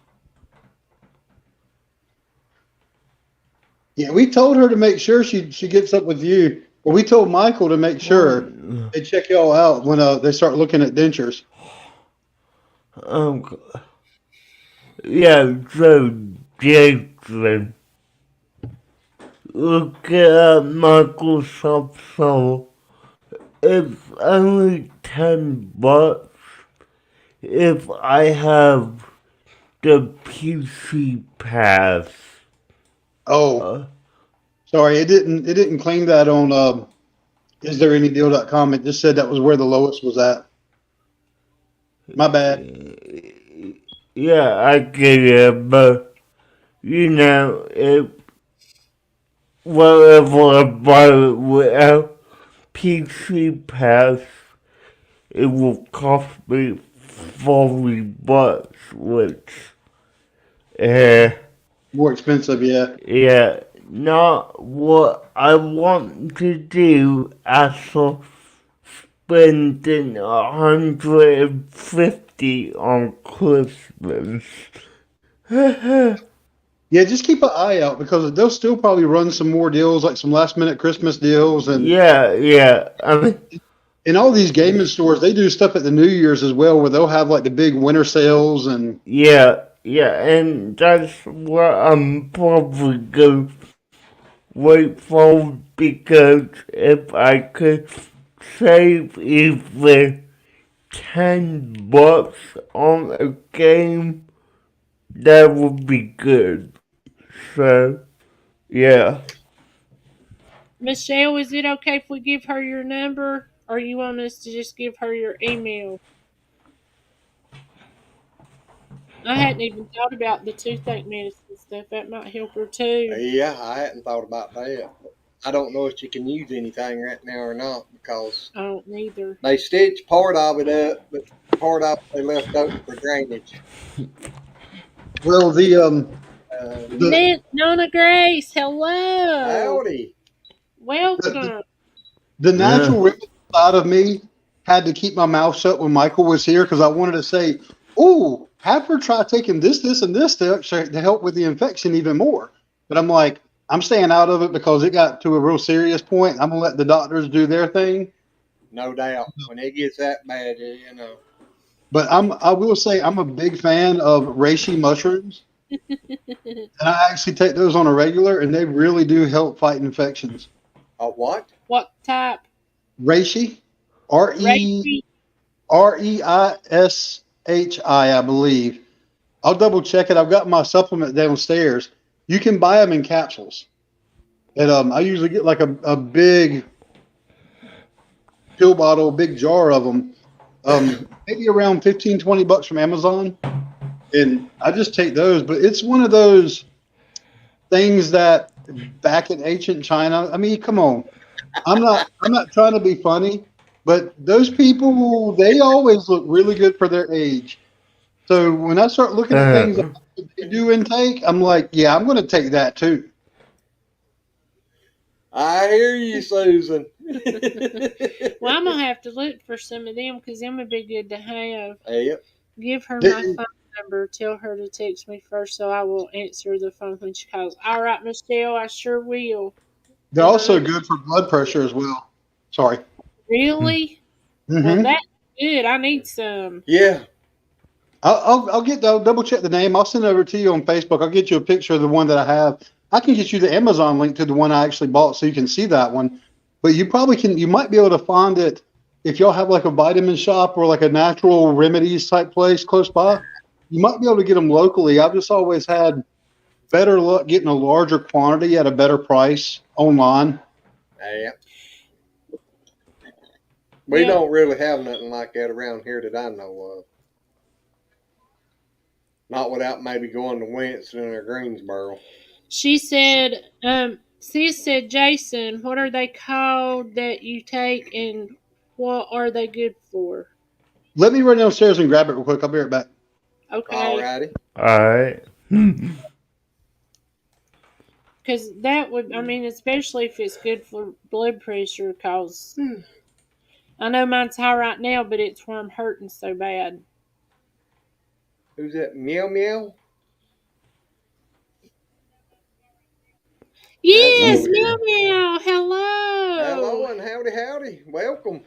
Yeah, we told her to make sure she gets up with you. Well, we told Michael to make sure they check y'all out when they start looking at dentures. Um, yeah, so Jason, look at Microsoft Store. It's only $10 if I have the PC Pass. Oh, sorry, it didn't claim that on is there any deal.com. It just said that was where the lowest was at. My bad. Yeah, I get it, but you know, whatever I buy it without PC Pass, it will cost me $40, which, uh, More expensive, yeah. yeah, not what I want to do after spending 150 on Christmas. Yeah, just keep an eye out because they'll still probably run some more deals, like some last minute Christmas deals, Yeah. I mean, and all these gaming stores they do stuff at the New Year's as well, where they'll have like the big winter sales and yeah, and that's what I'm probably going to wait for because if I could save even $10 on a game, that would be good. So, yeah. Michelle, is it okay if we give her your number? Or you want us to just give her your email? I hadn't even thought about the toothache medicine stuff. That might help her too. Yeah, I hadn't thought about that. I don't know if she can use anything right now or not because I don't either. they stitched part of it up, but part of it they left open for drainage. Well, the Nona Grace, hello. Howdy. the, Welcome. the Yeah. natural remedy side of me had to keep my mouth shut when Michael was here because I wanted to say, "Oh, have her try taking this, and this to help with the infection even more." But I'm like, I'm staying out of it because it got to a real serious point. I'm gonna let the doctors do their thing. No doubt. When it gets that bad, you know. But I will say I'm a big fan of reishi mushrooms, and I actually take those on a regular, and they really do help fight infections. A what? What type? Reishi, R E Reishi? Reishi, I believe. I'll double check it. I've got my supplement downstairs. You can buy them in capsules, and I usually get like a big pill bottle, big jar of them, maybe around 15-20 bucks from Amazon, and I just take those. But it's one of those things that back in ancient China, I mean, come on. I'm not trying to be funny, but those people they always look really good for their age. So when I start looking at things that they do intake, I'm like, yeah, I'm going to take that too. I hear you, Susan. Well, I'm gonna have to look for some of them because them would be good to have. Yep. Give her my They, phone number. Tell her to text me first, so I will answer the phone when she calls. All right, Michelle, I sure will. they're And I also know good for blood pressure as well. Sorry. really. Well, Mm-hmm. that's good. I need some. Yeah. I'll double check the name. I'll send it over to you on Facebook. I'll get you a picture of the one that I have. I can get you the Amazon link to the one I actually bought so you can see that one. But you probably can. You might be able to find it if y'all have like a vitamin shop or like a natural remedies type place close by. You might be able to get them locally. I've just always had better luck getting a larger quantity at a better price online. Yeah. We Yeah, don't really have nothing like that around here that I know of. Not without maybe going to Winston or Greensboro. she said. Sis said, Jason, what are they called that you take, and what are they good for? Let me run downstairs and grab it real quick. I'll be right back. Okay. Alrighty. Alright. Because that would, I mean, especially if it's good for blood pressure, because I know mine's high right now, but it's where I'm hurting so bad. Who's that? Meow meow? That's Yes, over meow here. meow, Hello hello. and howdy howdy. Welcome.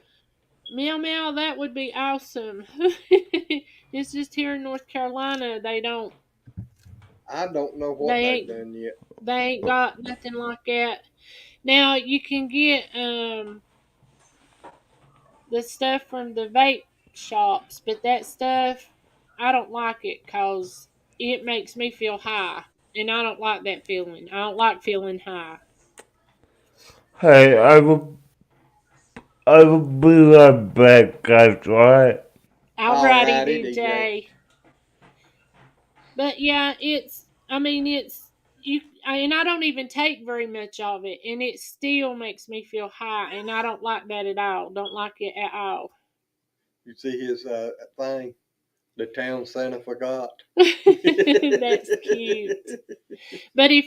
Meow meow, that would be awesome. It's just here in North Carolina, I don't know what they they've ain't, done yet. they ain't got nothing like that. Now you can get the stuff from the vape shops, but that stuff I don't like it because it makes me feel high, and I don't like that feeling. I don't like feeling high. Hey, I will be right back, guys, alright? Alrighty, Alrighty, DJ. DJ. But yeah, it's. I mean, it's you, and I don't even take very much of it, and it still makes me feel high, and I don't like that at all. Don't like it at all. You see his thing? The town Santa forgot. That's cute. But if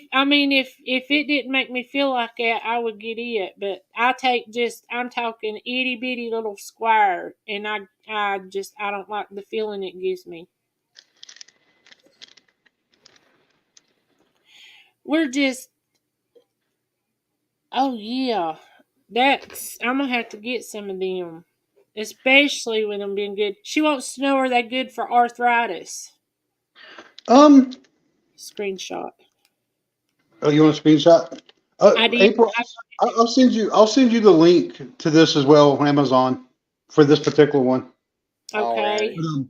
it didn't make me feel like that, I would get it. But I'm talking itty bitty little square, and I don't like the feeling it gives me. We're just, oh yeah, I'm gonna have to get some of them, especially when them being good. She wants to know, are they good for arthritis? Um, Screenshot. oh, you want a screenshot? I did. April, I'll send you the link to this as well on Amazon for this particular one. Okay. Alrighty.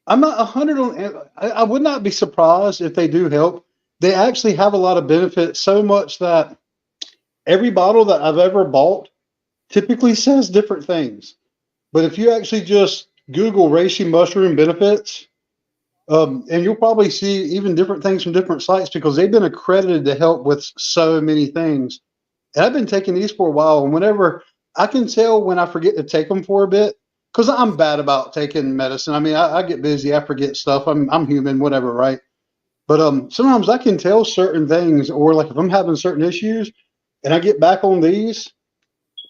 I'm not 100 on. I would not be surprised if they do help. They actually have a lot of benefits, so much that every bottle that I've ever bought typically says different things. But if you actually just Google reishi mushroom benefits, And you'll probably see even different things from different sites because they've been accredited to help with so many things. And I've been taking these for a while, and whenever I can tell when I forget to take them for a bit, because I'm bad about taking medicine. I mean, I get busy, I forget stuff. I'm human, whatever, right? But sometimes I can tell certain things, or like if I'm having certain issues, and I get back on these,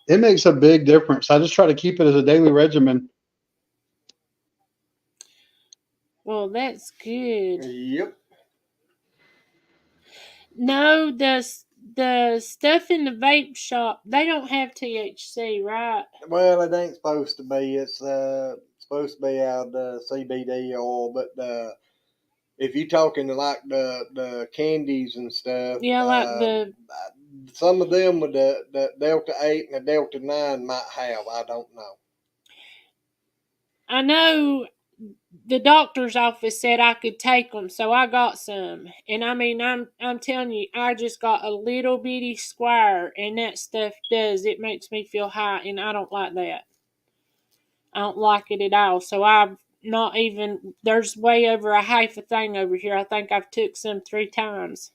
it makes a big difference. I just try to keep it as a daily regimen. Well, that's good. Yep. No, the stuff in the vape shop, they don't have THC, right? Well, it ain't supposed to be. It's supposed to be out CBD oil, but if you're talking like the candies and stuff, Yeah, like the some of them with the Delta 8 and the Delta 9 might have. I don't know. I know the doctor's office said I could take them, so I got some. And I mean, I'm telling you, I just got a little bitty square, and that stuff it makes me feel high, and I don't like that. I don't like it at all. So I've not even. There's way over a half a thing over here. I think I've took some 3 times.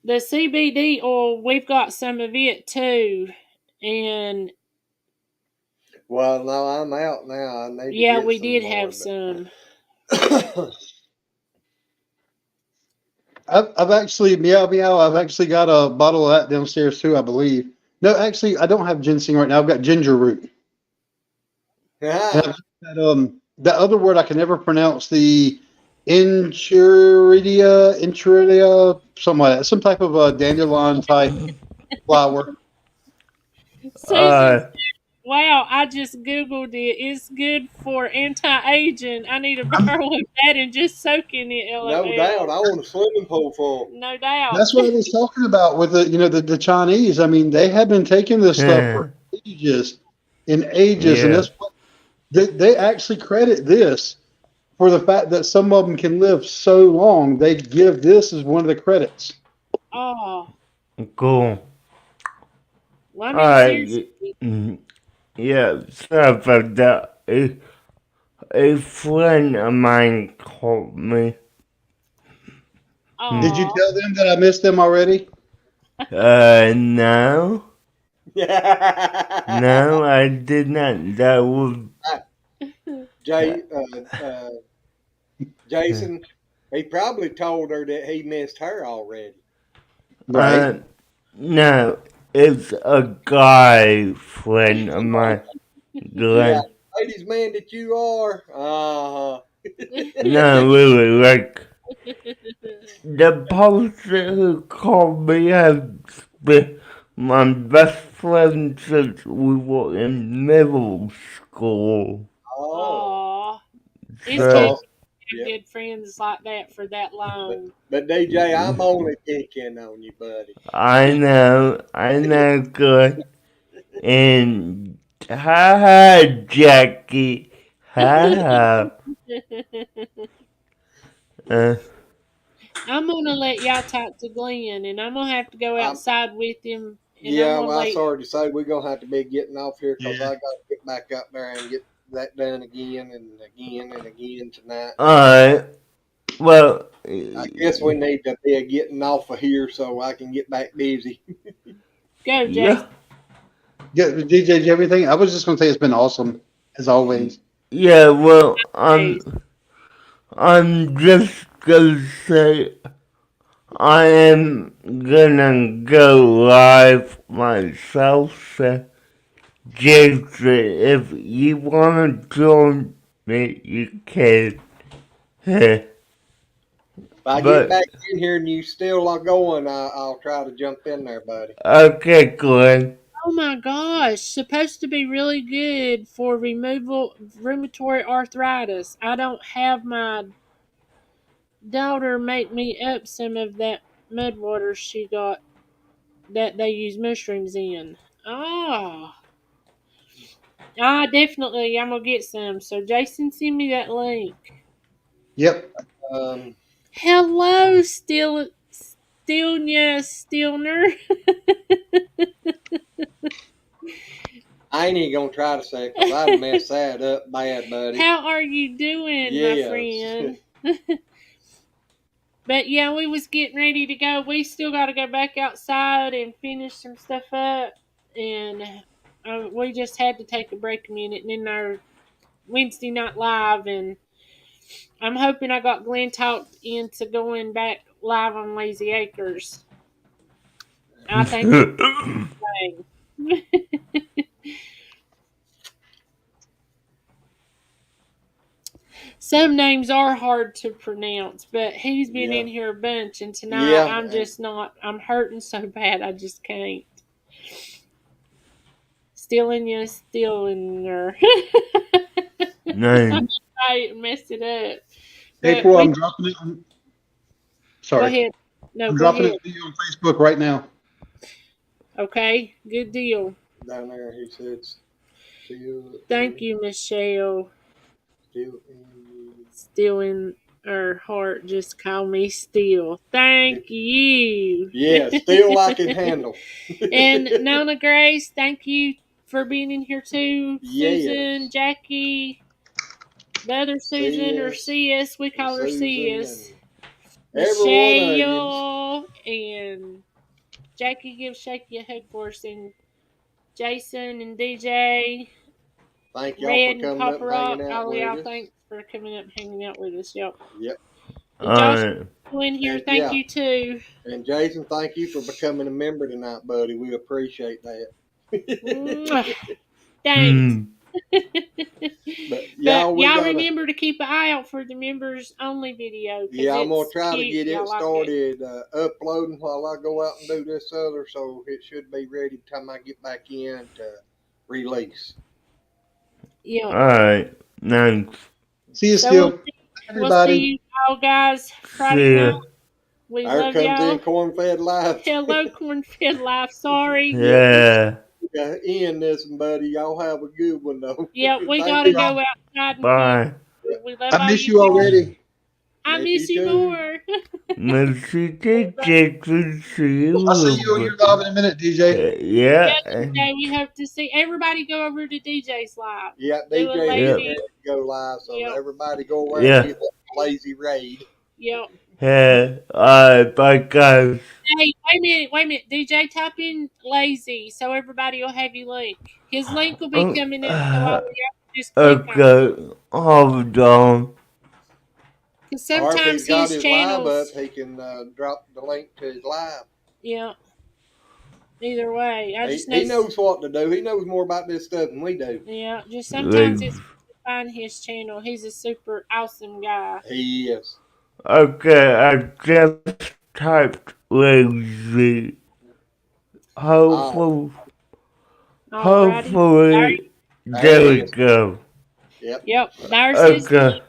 The CBD oil, we've got some of it too, and Well, no, I'm out now. I need to yeah, get we some did more, have some. but I've actually meow meow. I've actually got a bottle of that downstairs too, I believe. No, actually, I don't have ginseng right now. I've got ginger root. And I've ah, got that other word I can never pronounce. The Enchiridia, something like that. Some type of a dandelion type flower. Susan, Uh, wow, I just Googled it. It's good for anti aging. I need a barrel of that and just soak in it, no doubt. lol. I want a swimming pool full. No doubt. That's what I was talking about with the Chinese. I mean, they have been taking this stuff for ages and ages, and yeah. that's what they actually credit this for the fact that some of them can live so long. They give this as one of the credits. Oh, Cool. well, I mean, Alright. seriously. Yeah, sorry about that. A friend of mine called me. Did you Oh, tell them that I missed them already? No. No, I did not. That was. Jay, Jason, he probably told her that he missed her already. Right. Uh, no. It's a guy friend of mine. Yeah, Glenn. ladies man that you are. No, really, like. The person who called me has been my best friend since we were in middle school. Oh, oh, it's that's good So, awesome. to have Yep. good friends like that for that But long. but DJ, I'm only picking on you, buddy. I know, good. And ha ha, Jackie, ha ha. Uh, I'm gonna let y'all talk to Glenn, and I'm gonna have to go I'm outside with him, and I'm Yeah. gonna Well, I'm let. sorry to say we're gonna have to be getting off here because Yeah. I got to get back up there and get that done again and again and again tonight. alright, well, I guess we need to be getting off of here so I can get back busy. Go, yeah, Jason. Yeah, DJ, did you have anything? I was just going to say it's been awesome, as always. yeah, well, Please. I'm just gonna say I am gonna go live myself, so Jason, if you wanna join me, you can. If I get But, back in here and you still are going, I'll try to jump in there, buddy. okay, Glenn. Oh my gosh, supposed to be really good for removal rheumatoid arthritis. I don't have my daughter make me up some of that mud water she got that they use mushrooms in. Oh, definitely, I'm gonna get some. So Jason, send me that link. Yep. Um, Hello, Stillner. I ain't even gonna try to say it because I'd mess that up bad, buddy. How are you doing, Yes. my friend? But yeah, we was getting ready to go. We still got to go back outside and finish some stuff up, and we just had to take a break a minute. And then our Wednesday night live, and I'm hoping I got Glenn talked into going back live on Lazy Acres. I think it's some names are hard to pronounce, but he's been in here a bunch, and tonight I'm just not. I'm hurting so bad, I just can't. Stealing you, stealing her. Name. I messed it up. But April, I'm dropping it. go Sorry, ahead. No, I'm go dropping ahead. this video on Facebook right now. Okay, good deal. Down there, he said, Thank you, Michelle. Still in her heart, just call me Steel. Thank you. Yeah, still I can handle. And Nona Grace, thank you for being in here too. Yes. Susan, Jackie, the other Susan or CS, we call her CS. Michelle and Jackie, give Shaky a hug for us, and Jason and DJ. Thank y'all Red for and coming up Papa and Rock, hanging out all with y'all, us. thanks for coming up and hanging out with us. Yep. Yep. And Josh, Alright. in here, thank you too. And Jason, thank you for becoming a member tonight, buddy. We appreciate that. Thanks. But y'all remember to keep an eye out for the members only video. Yeah, I'm gonna try cute. to get it Like started uploading while I go out and do this other, so it should be ready by the time I get back in to release. Yeah. Alright. Thanks. See you, Steel. We'll see you all guys Friday night. We love comes y'all. in Corn-Fed Live. Hello, Corn-Fed Live. Sorry. Yeah. End this, buddy. Y'all have a good one, though. Yeah, we gotta go outside and Bye. cook. We love I miss you already. I miss you more. Miss you, DJ. See you. I'll see you on your live in a minute, DJ. Yeah. DJ, we hope to see everybody go over to DJ's live. Yeah, Do a DJ lazy. go live, so Yep. everybody go around Yeah. and give a lazy raid. Yep. Yeah. Alright, bye guys. Hey, wait a minute. DJ, type in lazy so everybody will have your link. His link will be coming up, so all we have to just click on it. Okay. Hold on. Because Or if sometimes he's got his channels. live up, he can drop the link to his live. Yeah. Either way, I just know he knows what to do. He knows more about this stuff than we do. Yeah, just sometimes it's hard to find his channel. He's a super awesome guy. He is. Okay, I just typed lazy. Hopefully, there we go. Yep. There's his link.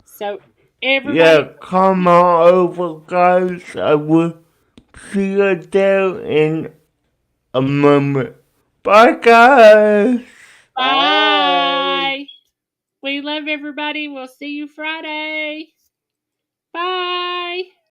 So everybody. Yeah, come on over, guys. I will see you there in a moment. Bye, guys. Bye. We love everybody. We'll see you Friday. Bye.